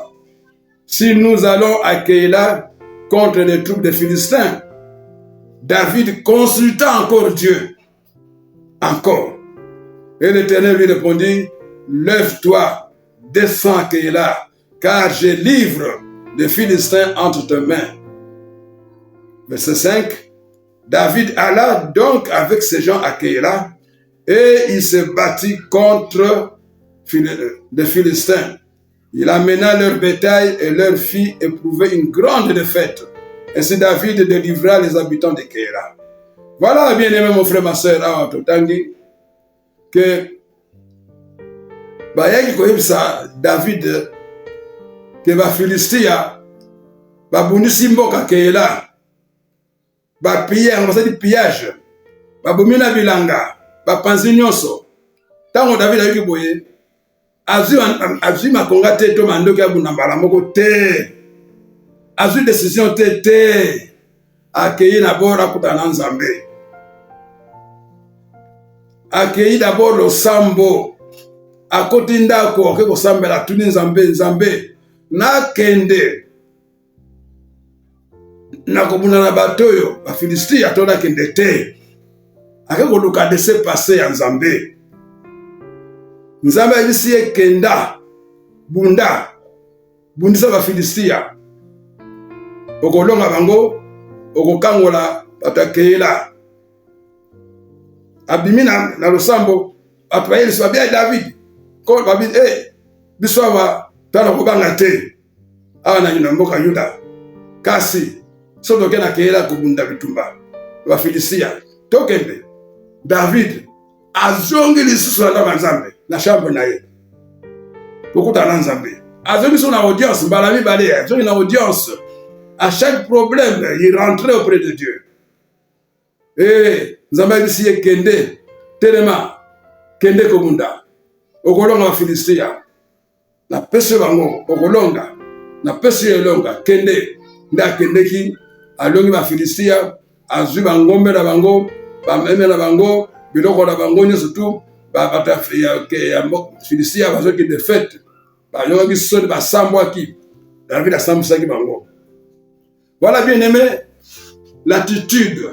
si nous allons à Keïla contre les troupes des Philistins? David consulta encore Dieu. Encore. Et l'Éternel lui répondit, lève-toi, descends à Keïla, car je livre les Philistins entre tes mains. Verset 5. David alla donc avec ses gens à Keïla et il se battit contre les Philistins. Il amena leur bétail et leur fit éprouver une grande défaite. Ainsi David délivra les habitants de Keïla. Voilà, bien aimé mon frère, ma soeur, à Totangi, que David, que va Philistia, va bunisi mboka Keïla. Ba pillage, on va dire pillage. Ba bomina bilanga, ba panzi nyonso. Tango David a eu boye. Azui makonga te to mandoki abunambala moko te. Azui décision te. Accueilli d'abord à Kutana Nzambe. Accueilli d'abord le sambo. A côté ndako ke ko sambela tuni Nzambe. Na kende. Nakobuna na batoyo ba Filistia tola kende te akeko luka de se passer ya Nzambe bisi kenda bundisa ba Filistia okolonga bango okokangola batakeela abimina na losambo atwaye so bia David ko babi biso wa tala kobanga te ana nyina mboka Yuda kasi soto kena Keïla kubunda bitumba wa Filistia tokende David azongi lisusu na Nzambe na chambre na ye okuta na Nzambe azongi son audience balami balé azongi na audience à chaque problème il rentrait auprès de Dieu Nzambe bisi kende telema kende kubunda okolonga wa Filistia na pese bango okolonga na pese elonga kende Ndakendeki alongi ba Philistia azwi bangombe na bango bameme na bango biloko na bango nyonso tu bata ya Philistia bazoki défaite bayongaki soni basambwaki David asambwisaki bango. Voilà bien aimé l'attitude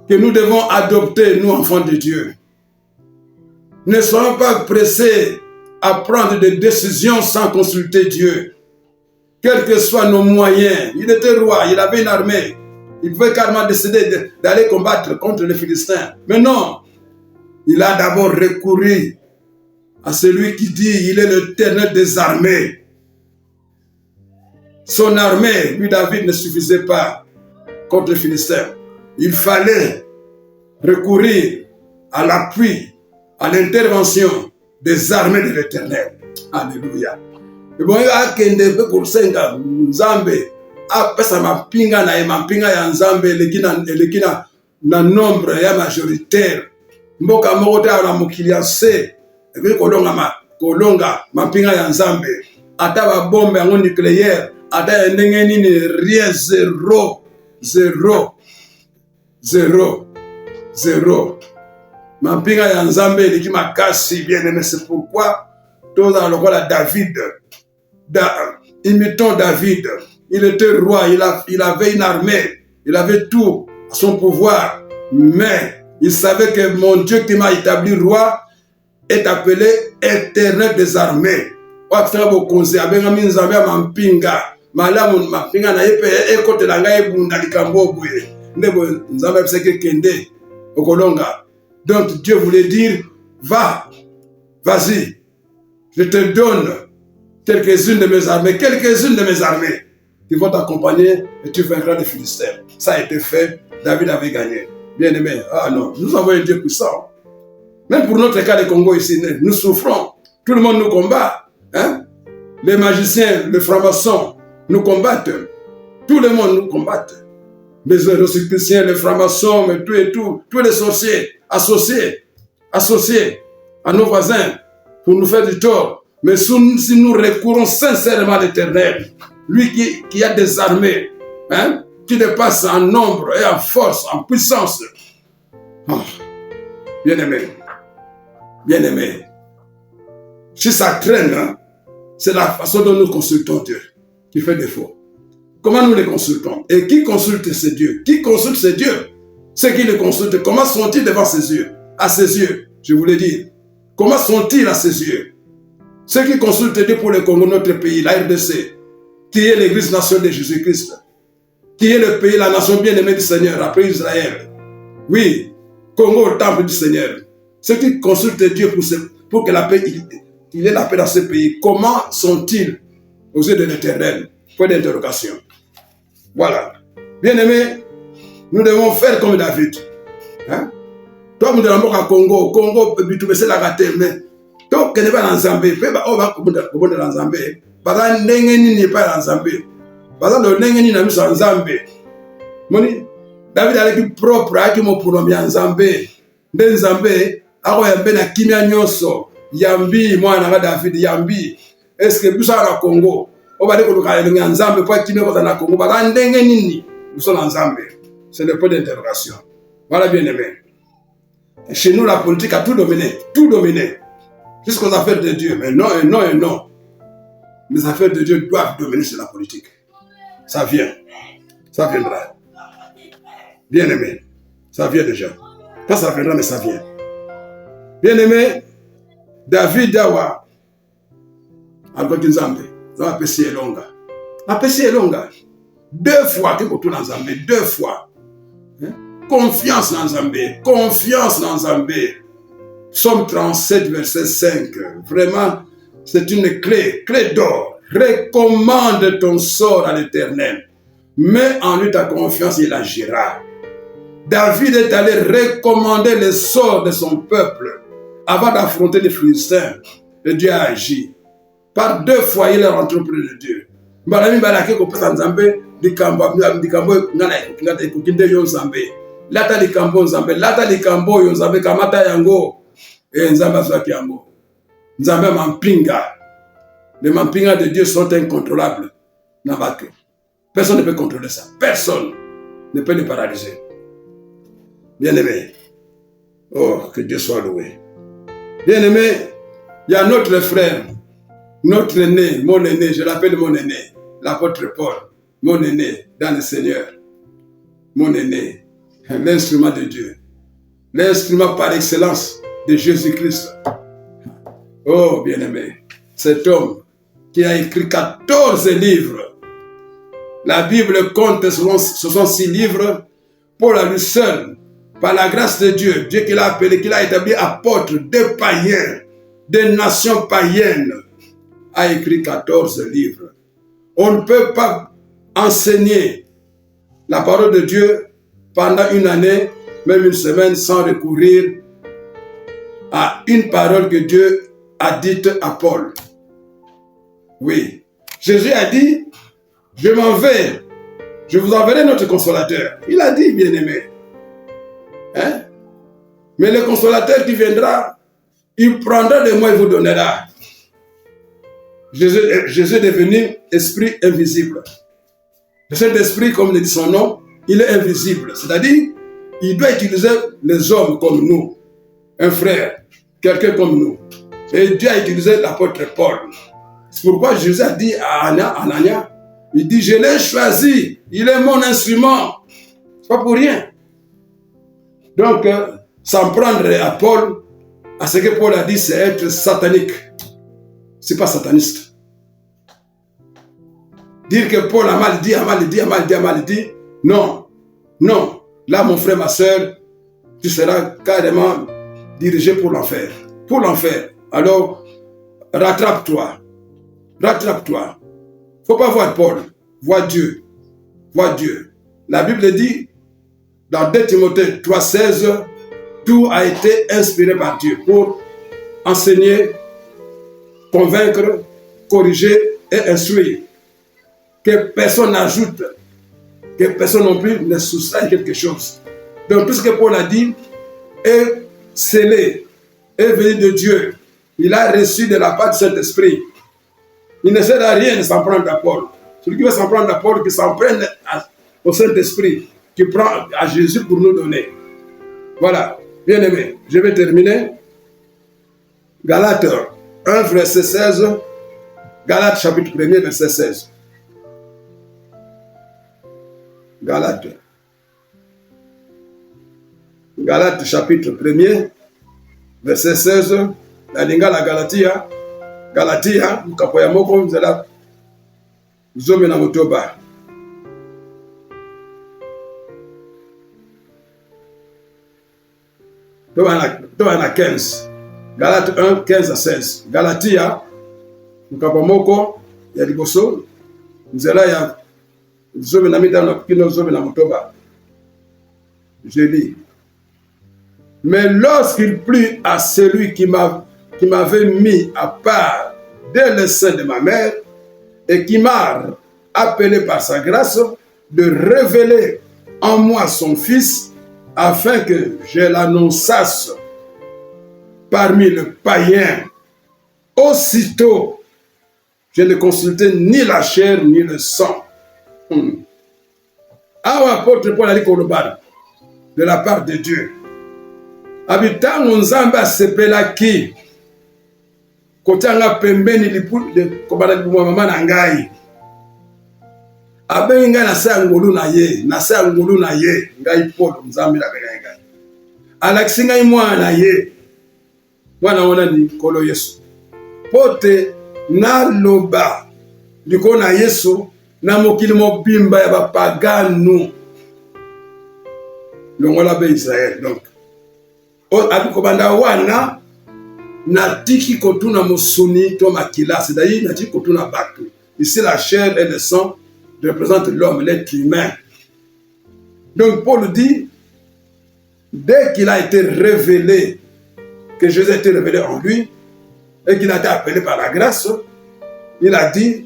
que nous devons adopter, nous enfants de Dieu. Ne soyons pas pressés à prendre des décisions sans consulter Dieu. Quels que soient nos moyens, il était roi, il avait une armée, il pouvait carrément décider d'aller combattre contre les Philistins. Mais non, il a d'abord recouru à celui qui dit, il est l'Éternel des armées. Son armée, lui David, ne suffisait pas contre les Philistins. Il fallait recourir à l'appui, à l'intervention des armées de l'Éternel. Alléluia. Et bon, il y a kende pour senga Nzambe apesa mapinga na mapinga ya Nzambe lekina na nombre ya majoritaire. Mboka moko ta na mukilia se et kolonga mapinga ya Nzambe ata ba bombe yango nucléaire ata ndenge nini rien zéro mapinga ya Nzambe liki makasi bien aimé. C'est pourquoi tous dans le roi David imitons David. Il était roi, il avait une armée, il avait tout à son pouvoir, mais il savait que mon Dieu qui m'a établi roi est appelé Éternel des armées. Donc Dieu voulait dire, vas-y, je te donne quelques-unes de mes armées qui vont t'accompagner et tu vaincras les Philistins. Ça a été fait, David avait gagné. Bien aimé, non, nous avons un Dieu puissant. Même pour notre cas de Congo ici, nous souffrons. Tout le monde nous combat. Hein? Les magiciens, les francs-maçons nous combattent. Tout le monde nous combat. Les rosicruciens, les francs-maçons, tous les sorciers associés à nos voisins pour nous faire du tort. Mais si nous recourons sincèrement à l'Éternel, lui qui a des armées, hein, qui dépasse en nombre et en force, en puissance. Oh, bien aimé, si ça traîne, hein, c'est la façon dont nous consultons Dieu qui fait défaut. Comment nous les consultons? Et qui consulte ces dieux? Qui consulte ces dieux? Ceux qui les consultent, comment sont-ils devant ses yeux? À ses yeux, je voulais dire. Comment sont-ils à ses yeux? Ceux qui consultent Dieu pour le Congo, notre pays, la RDC, qui est l'église nationale de Jésus-Christ, qui est le pays, la nation bien-aimée du Seigneur, après Israël. Oui, Congo, le temple du Seigneur. Ceux qui consultent Dieu pour que la paix, il y ait la paix dans ce pays, comment sont-ils aux yeux de l'Éternel? Point d'interrogation. Voilà. Bien-aimés, nous devons faire comme David. Hein? Toi, nous devons à Congo, c'est la gâté, mais toi, tu n'es pas dans Zambé, tu n'es pas dans Zambé. Parce que tu n'es pas dans Zambé. Parce que tu n'es pas dans Zambé. David a été propre à qui mon pronom en Zambé. Dans Zambé, ako yambe na kimia nyoso. Yambi, moi, na David, yambi. Est-ce que vous savez au Congo? On va dire que nous sommes en Zambé, pour qu'il y ait un Congo. Nous sommes en Zambé. C'est le point d'interrogation. Voilà, bien aimé. Chez nous, la politique a tout dominé. Tout dominé. Jusqu'aux affaires de Dieu. Mais non, et non, et non. Les affaires de Dieu doivent dominer sur la politique. Ça vient. Ça viendra. Bien aimé. Ça vient déjà. Pas ça viendra, mais ça vient. Bien aimé. David Dawa. Albert Nzambe. La PC est longue. La PC est longue. 2 fois que tu dans Zambé. 2 fois. Hein? Confiance dans Zambé. Confiance dans Zambé. Psaume 37, verset 5. Vraiment, c'est une clé d'or. Recommande ton sort à l'Éternel. Mets en lui ta confiance, il agira. David est allé recommander le sort de son peuple avant d'affronter les Philistins. Et Dieu a agi. Par 2 fois, il est rentré auprès de Dieu. Malami balaki ko pesa Nzambe dikambo ngana ikukinde yo Nzambe. Lata dikambo Nzambe, lata dikambo yo Nzambe kamata yango. Nzambe azwaki yango. Nzambe mampinga. Les mampinga de Dieu sont incontrôlables. Nabake. Personne ne peut contrôler ça. Personne ne peut le paralyser. Bien-aimé, oh, que Dieu soit loué. Bien-aimé, il y a notre frère, notre aîné, mon aîné, je l'appelle mon aîné, l'apôtre Paul, mon aîné dans le Seigneur, mon aîné, l'instrument de Dieu, l'instrument par excellence de Jésus-Christ. Oh, bien-aimé, cet homme qui a écrit 14 livres. La Bible compte, ce sont 6 livres. Paul à lui seul, par la grâce de Dieu, Dieu qui l'a appelé, qui l'a établi apôtre des païens, des nations païennes, a écrit 14 livres. On ne peut pas enseigner la parole de Dieu pendant une année, même une semaine, sans recourir à une parole que Dieu a dite à Paul. Oui, Jésus a dit, je m'en vais, je vous enverrai notre consolateur. Il a dit, bien-aimé. Hein? Mais le consolateur qui viendra, il prendra de moi et vous donnera. Jésus est devenu esprit invisible. Le Saint-Esprit, comme le dit son nom, il est invisible. C'est-à-dire, il doit utiliser les hommes comme nous, un frère, quelqu'un comme nous. Et Dieu a utilisé l'apôtre Paul. C'est pourquoi Jésus a dit à Anania, il dit, je l'ai choisi, il est mon instrument. C'est pas pour rien. Donc, s'en prendre à Paul, à ce que Paul a dit, c'est être satanique. C'est pas sataniste. Dire que Paul a mal dit, non, non. Là, mon frère, ma soeur, tu seras carrément dirigé pour l'enfer. Pour l'enfer. Alors, rattrape-toi. Rattrape-toi. Faut pas voir Paul. Vois Dieu. Vois Dieu. La Bible dit, dans 2 Timothée 3,16, tout a été inspiré par Dieu pour enseigner, convaincre, corriger et instruire. Que personne n'ajoute, que personne non plus ne soustraille quelque chose. Donc tout ce que Paul a dit est scellé, est venu de Dieu. Il a reçu de la part du Saint-Esprit. Il ne sert à rien de s'en prendre à Paul. Celui qui veut s'en prendre à Paul, qui s'en prenne au Saint-Esprit, qui prend à Jésus pour nous donner. Voilà, bien aimé, je vais terminer. Galates 1, verset 16. Galates chapitre 1, verset 16. Galates chapitre 1, verset 16. La lingala Galatia. Galatia, mkapo ya moko mzela zome na motoba. Toa na 15. Galates 1, 15 à 16. Galatia, mkapo moko ya liboso mzela ya zome na mitano kino zome na motoba. Je lis. Mais lorsqu'il plut à celui qui m'avait mis à part dès le sein de ma mère et qui m'a appelé par sa grâce de révéler en moi son Fils afin que je l'annonçasse parmi les païens. Aussitôt, je ne consultais ni la chair ni le sang. Apôtre Paul a dit de la part de Dieu. Habitant Nzamba sepelaki kotanga pembeni lipude kobala libuma mama na ngai abenga na sa ngolu na ye ngai Paul Nzambe la benga ngai alakisi ngai mwana ye mwana wana ni kolo Yesu pote na loba liko na Yesu na mokili mobimba ya bapaganu longola be Israël. Donc abikobanda wana natiki kotuna musuni to makila, c'est-à-dire natiki kotuna batu. Ici la chair et le sang représentent l'homme, l'être humain. Donc Paul dit, dès qu'il a été révélé, que Jésus a été révélé en lui, et qu'il a été appelé par la grâce, il a dit,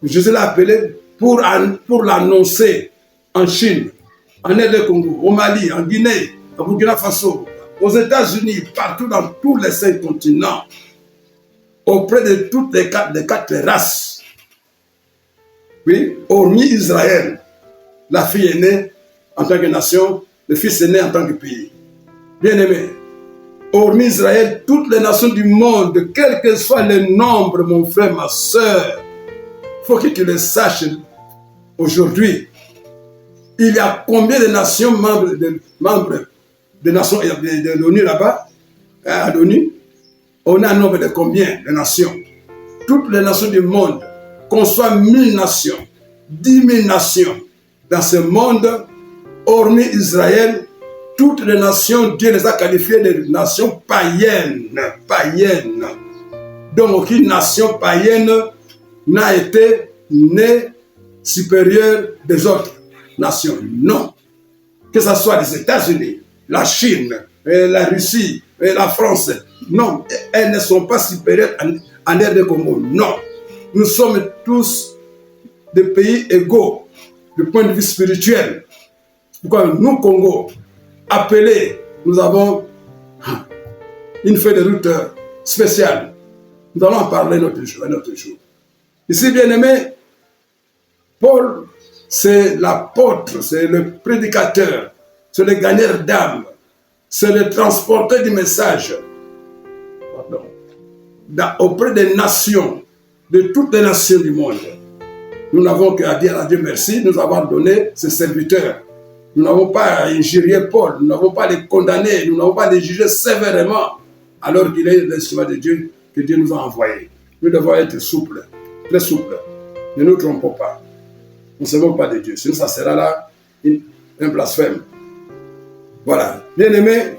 Jésus l'a appelé pour l'annoncer en Chine, en Congo, au Mali, en Guinée, au Burkina Faso, aux États-Unis, partout dans tous les 5 continents, auprès de toutes les quatre races. Oui, hormis Israël, la fille est née en tant que nation, le fils est né en tant que pays. Bien-aimé, hormis Israël, toutes les nations du monde, quel que soit le nombre, mon frère, ma soeur, il faut que tu le saches aujourd'hui. Il y a combien de nations membres de nations de l'ONU là-bas, à l'ONU? On a un nombre de combien de nations? Toutes les nations du monde, qu'on soit 1000 nations, 10 000 nations dans ce monde, hormis Israël, toutes les nations, Dieu les a qualifiées de nations païennes. Païennes. Donc aucune nation païenne n'a été née supérieure des autres nations. Non. Que ce soit les États-Unis, la Chine, la Russie, la France. Non, elles ne sont pas supérieures en RD Congo. Non. Nous sommes tous des pays égaux du point de vue spirituel. Pourquoi nous, Congo, appelés, nous avons une feuille de route spéciale. Nous allons en parler un autre jour. Ici, bien-aimé, Paul, c'est l'apôtre, c'est le prédicateur, c'est le gagneur d'âme, c'est le transporteur du message auprès des nations, de toutes les nations du monde. Nous n'avons qu'à dire à Dieu merci, nous avons donné ses serviteurs. Nous n'avons pas injurié Paul, nous n'avons pas les condamner, nous n'avons pas les juger sévèrement, alors qu'il est l'instrument de Dieu que Dieu nous a envoyé. Nous devons être souples, très souples. Ne nous trompons pas. Nous ne savons pas de Dieu, sinon ça sera là un blasphème. Voilà. Bien-aimé,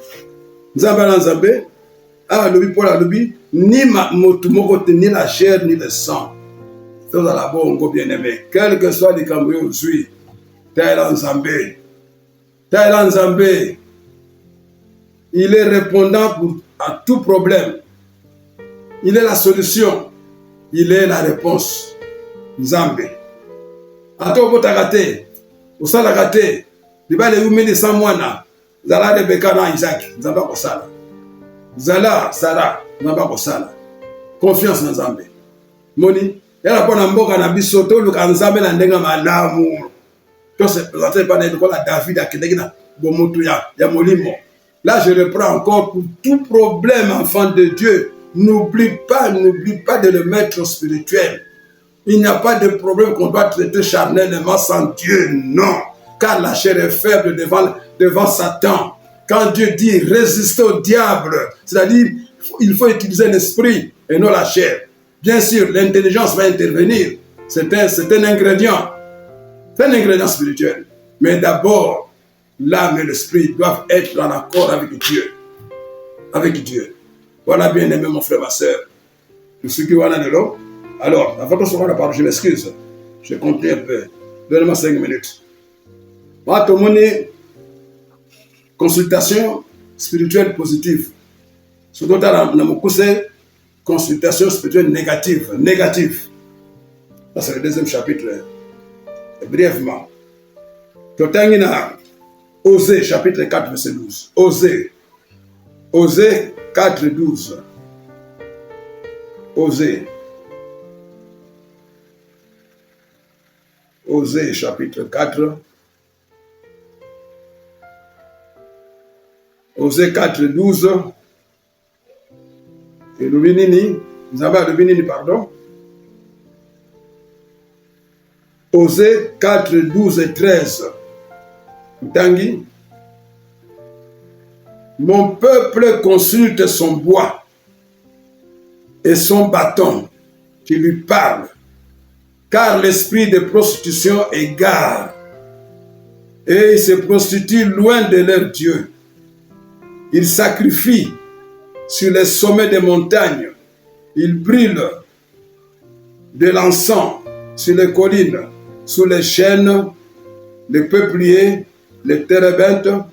Nzambé, Paul a dit, ni la chair, ni le sang. C'est dans la bonne, bien-aimé. Quel que soit les Cambouis aujourd'hui, Taïlan Zambé, il est répondant à tout problème. Il est la solution. Il est la réponse. Zambé. Ato botakate, usalakate, libale umeli samwana, zala de bekana Isaac, zamba kosala. Zala, Sarah, zamba kosala. Confiance na Zambé. Moni, yala pona mboka na bisoto, luka Nzambe na ndenga malamu. Tout se présentait par la David à Kedegina, Bomotouya, Yamolimo. Là, je reprends encore pour tout problème, enfant de Dieu. N'oublie pas de le mettre au spirituel. Il n'y a pas de problème qu'on doit traiter charnellement sans Dieu, non. Car la chair est faible devant Satan. Quand Dieu dit résister au diable, c'est-à-dire il faut utiliser l'esprit et non la chair. Bien sûr, l'intelligence va intervenir. C'est un ingrédient. C'est un ingrédient spirituel. Mais d'abord, l'âme et l'esprit doivent être en accord avec Dieu. Avec Dieu. Voilà, bien aimé mon frère, ma soeur. Je suis qui voilà de l'eau. Alors, avant que ce soit la parole, je m'excuse. Je continue un peu. Donnez-moi 5 minutes. Moi, tout le monde est consultation spirituelle positive. Ce dont on a consultation spirituelle négative. Négative. Ça, c'est le deuxième chapitre. Brièvement. Totangina, Osée, chapitre 4, verset 12. Osée. Osée 4, 12. Osée. Osée, chapitre 4. Osée 4, 12. Et Lubinini, Zaba Lubinini, pardon. Osée 4, 12 et 13. Tangi. Mon peuple consulte son bois et son bâton qui lui parle, car l'esprit de prostitution égare, et ils se prostituent loin de leur Dieu. Ils sacrifient sur les sommets des montagnes, ils brûlent de l'encens sur les collines, sous les chênes, les peupliers, les térébintes,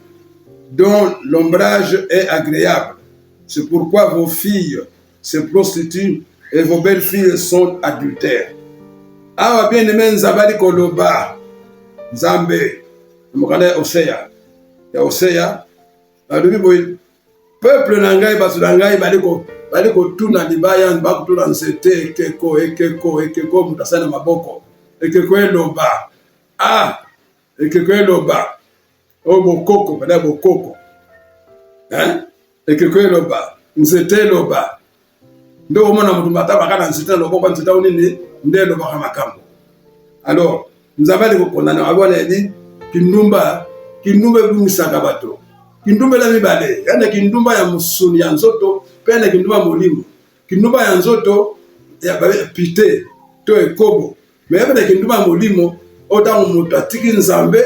dont l'ombrage est agréable. C'est pourquoi vos filles se prostituent et vos belles filles sont adultères. Awa bien aimé Nzabali Koloba, Nzambe, Mokane Osea, ya Osea, alubi boy, peuple nangai basu nangai baliko tuna libaya, baku tuna nsete, ekeko, mutasana maboko. ekeko eloba. Ah, ekeko eloba. Oh, bokoko, madame bokoko. Hein? Ekeko eloba. Nzete eloba. Ndo omona mutu mataba kana nzete eloba kwa nzete unini nde eloba kama makambo. Alors, nzambe ali kokondana abona edi kindumba ebumisaka bato. Kindumba la mibale, yana kindumba ya musuni ya nzoto, pe yana kindumba molimo. Kindumba ya nzoto ya pite to ekobo. Me yana kindumba molimo ota mutu atiki nzambe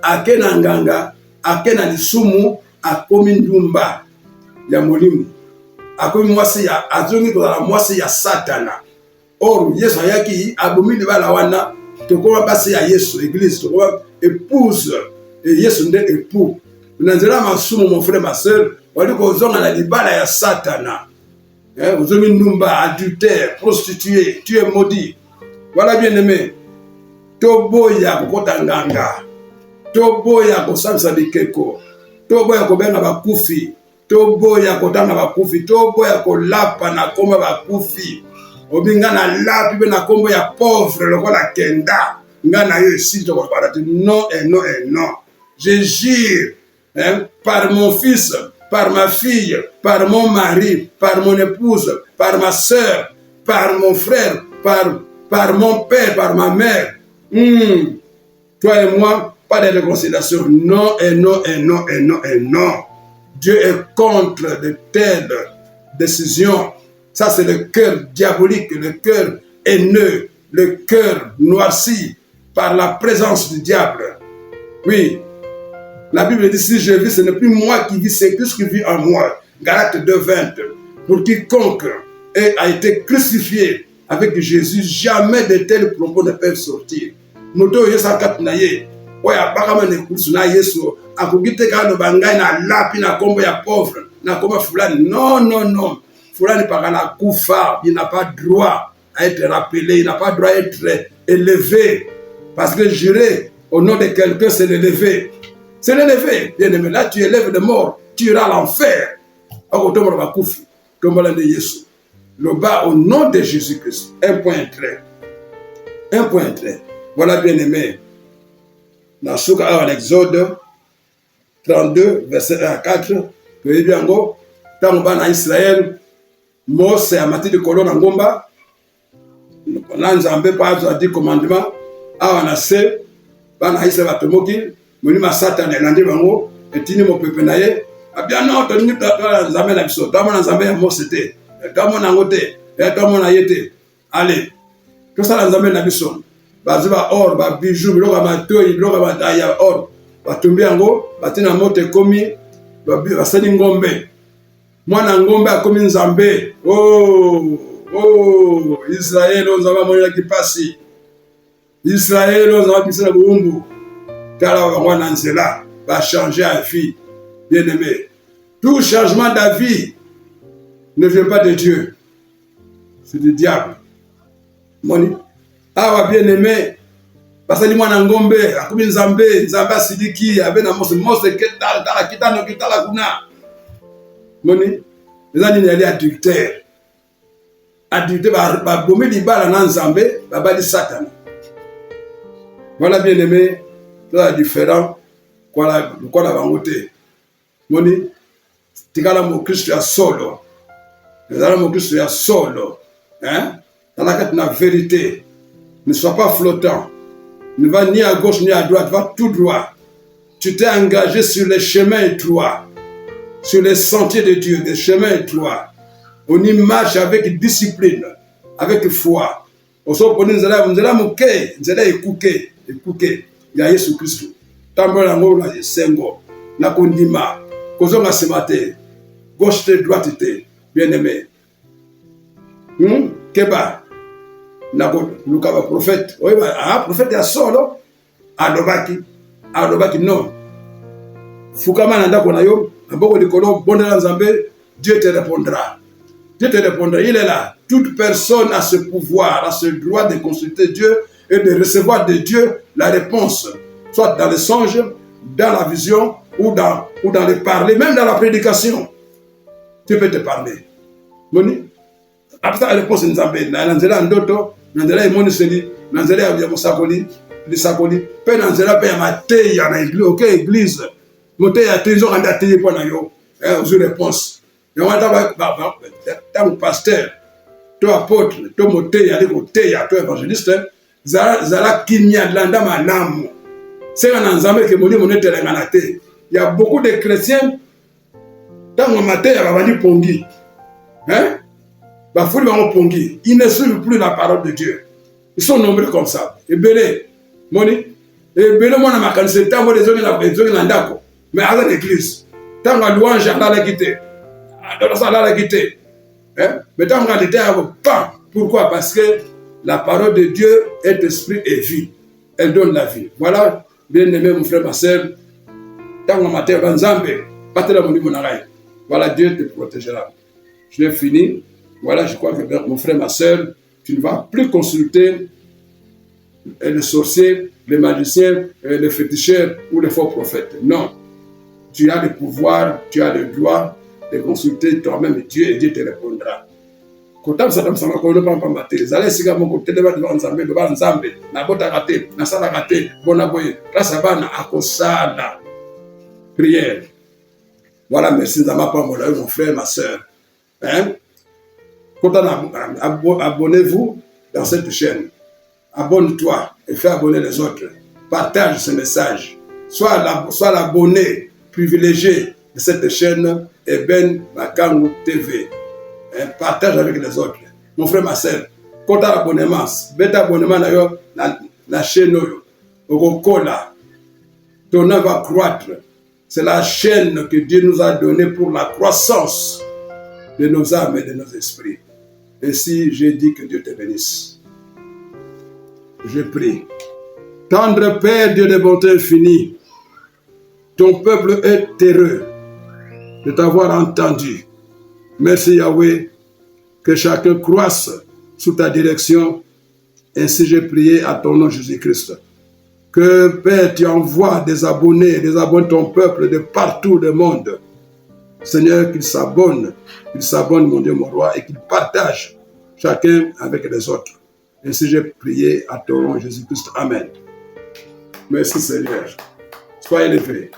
akena nganga, akena lisumu, akomi ndumba ya molimo. Akomi mwasi ya azongi kwa mwasi ya Satana. Or Yesu ayaki abomili bala wana tokoma basi ya Yesu église tokoma épouse et Yesu nde époux. Nanzela masumu mon frère ma sœur wali ko zonga na libala ya Satana. Ozomi ndumba, adultère, prostituée, tu es maudit. Voilà bien aimé. Toboya kokota nganga. Toboya kosamisa bikeko. Toboya kobenga bakufi. Toboya kotanga bakufi. Toboya kolapa na koma bakufi. Obinga na lapi be na kombo ya pauvre lokola kenda. Ngana yo esi to kolala non et non et non. Je jure par mon fils, par ma fille, par mon mari, par mon épouse, par ma sœur, par mon frère, par mon père, par ma mère. Toi et moi, pas de réconciliation. Non et non et non et non et non. Dieu est contre de telles décisions. Ça, c'est le cœur diabolique, le cœur haineux, le cœur noirci par la présence du diable. Oui, la Bible dit, si je vis, ce n'est plus moi qui vis, c'est Christ qui vit en moi. Galates 2:20. Pour quiconque a été crucifié avec Jésus, jamais de tels propos ne peuvent sortir. Moto yesa naye, oya bakama ne kusu na Yesu, akugite kano bangai na lapi na kombo ya pauvre, na kombo fulani. Non, non, non. Fulani pakana kufa, il n'a pas droit à être rappelé, il n'a pas droit à être élevé. Parce que jurer au nom de quelqu'un, c'est l'élever. C'est l'élever. Bien aimé, là tu élèves de mort, tu iras à l'enfer. Le bas au nom de Jésus-Christ. Un point trait. Un point trait. Voilà bien aimé. Dans Souka en Exode 32, verset 1 à 4, que il y a un Israël. Mose a mati de colonne en gomba. Nanzambe pas a dit commandement. A on a se. Bana isa batomoki. Moni ma Satan elandi bango. Etini mo pepe naye. Abia non to ni ta nzambe na biso. Tamo na nzambe ya Mose te. Tamo na ngote. Tamo na yete. Allez. To sala nzambe na biso. Baziba or ba bijou biloka matoi biloka bataya or. Batumbi yango batina mote komi basani ngombe. Mwana ngombe akomi nzambe. Oh, Israël ozaba moya kipasi. Israël ozaba bisela buumbu. Tala wana nzela va changer à vie. Bien aimé. Tout changement d'avis ne vient pas de Dieu. C'est du diable. Moni. Awa bien aimé. Basali mwana ngombe akomi nzambe, nzamba sidiki abena Mose ketala kitano kitala kuna. Moni, les années n'allaient adultère. Adultère, bah, bomé libala nan zambé, bah, di Satan. Voilà bien aimé, c'est différent. Quoi la vangoté. Moni, tigala mo Christ ya solo. Tigala mo Christ ya solo. Hein? Dans la vérité. Ne sois pas flottant. Ne va ni à gauche ni à droite, va tout droit. Tu t'es engagé sur les chemins étroits. Sur les sentiers de Dieu, des chemins étroits. On y marche avec discipline, avec foi. On se pone nzela muke, nzela ekuke. Il y a Jésus Christ. Tambola ngola sengo. Na kondima. Kozonga semate. Gauche te, droite te. Bien aimé. Keba. Na lukaba prophète. Oui, prophète ya solo. Adobaki non. Fukama nanda kona yo. Dieu te répondra. Dieu te répondra. Il est là. Toute personne a ce pouvoir, a ce droit de consulter Dieu et de recevoir de Dieu la réponse. Soit dans les songes, dans la vision ou dans le parler, même dans la prédication. Tu peux te parler. Moni. Après la réponse, Nzambe. Nanzela ndoto. Nanzela imoni seli. Nanzela ya mosakoli, lisakoli, pe nanzela pe ya mateya na église, OK église. Moteya tezo kanda teye po na yo. Aux réponses. Yo wata ba pasteur, to apôtre, to moteya ali koteya, to évangéliste, zala kimia landa manamu. C'est un ensemble que moni moneté la te. Il y a beaucoup de chrétiens dans le matin il va dire pongi. Hein? Bah faut dire pongi. Ils ne suivent plus la parole de Dieu. Ils sont nombreux comme ça. Et belé moni et belé moi na makanise tango les zones na ndako. Mais à l'église, tango louange à la quitter. Adoration à la quitter. Hein? Mais tango à l'été pas. Pourquoi? Parce que la parole de Dieu est esprit et vie. Elle donne la vie. Voilà, bien-aimé mon frère, ma soeur. Tango matin banzambe, patela moni monarai. Voilà, Dieu te protégera. Je l'ai fini. Voilà, je crois que mon frère, ma soeur, tu ne vas plus consulter les sorciers, les magiciens, les féticheurs ou les faux prophètes. Non. Tu as le pouvoir, tu as le droit de consulter toi-même Dieu et Dieu te répondra. Quand ça me semble qu'on ne peut pas mater. Les allez si mon côté devant Nzambe, devant Nzambe, na bota raté, na sala raté, bona boye. Là ça va na akosala. Prière. Voilà, merci Nzamba pas mon frère, ma soeur. Hein? Abonnez-vous dans cette chaîne. Abonne-toi et fais abonner les autres. Partage ce message. Sois l'abonné privilégié de cette chaîne Eben Makangu TV. Partage avec les autres. Mon frère, ma soeur, quand tu as l'abonnement, mets abonnement dans la chaîne. Ton nom va croître. C'est la chaîne que Dieu nous a donnée pour la croissance de nos âmes et de nos esprits. Ainsi, j'ai dit que Dieu te bénisse. Je prie. Tendre Père, Dieu de bonté infinie, ton peuple est heureux de t'avoir entendu. Merci Yahweh, que chacun croisse sous ta direction. Ainsi j'ai prié à ton nom Jésus-Christ. Que Père, tu envoies des abonnés ton peuple de partout le monde. Seigneur, qu'ils s'abonnent, mon Dieu, mon roi, et qu'ils partagent chacun avec les autres. Ainsi j'ai prié à ton nom Jésus-Christ. Amen. Merci Seigneur. Sois élevé.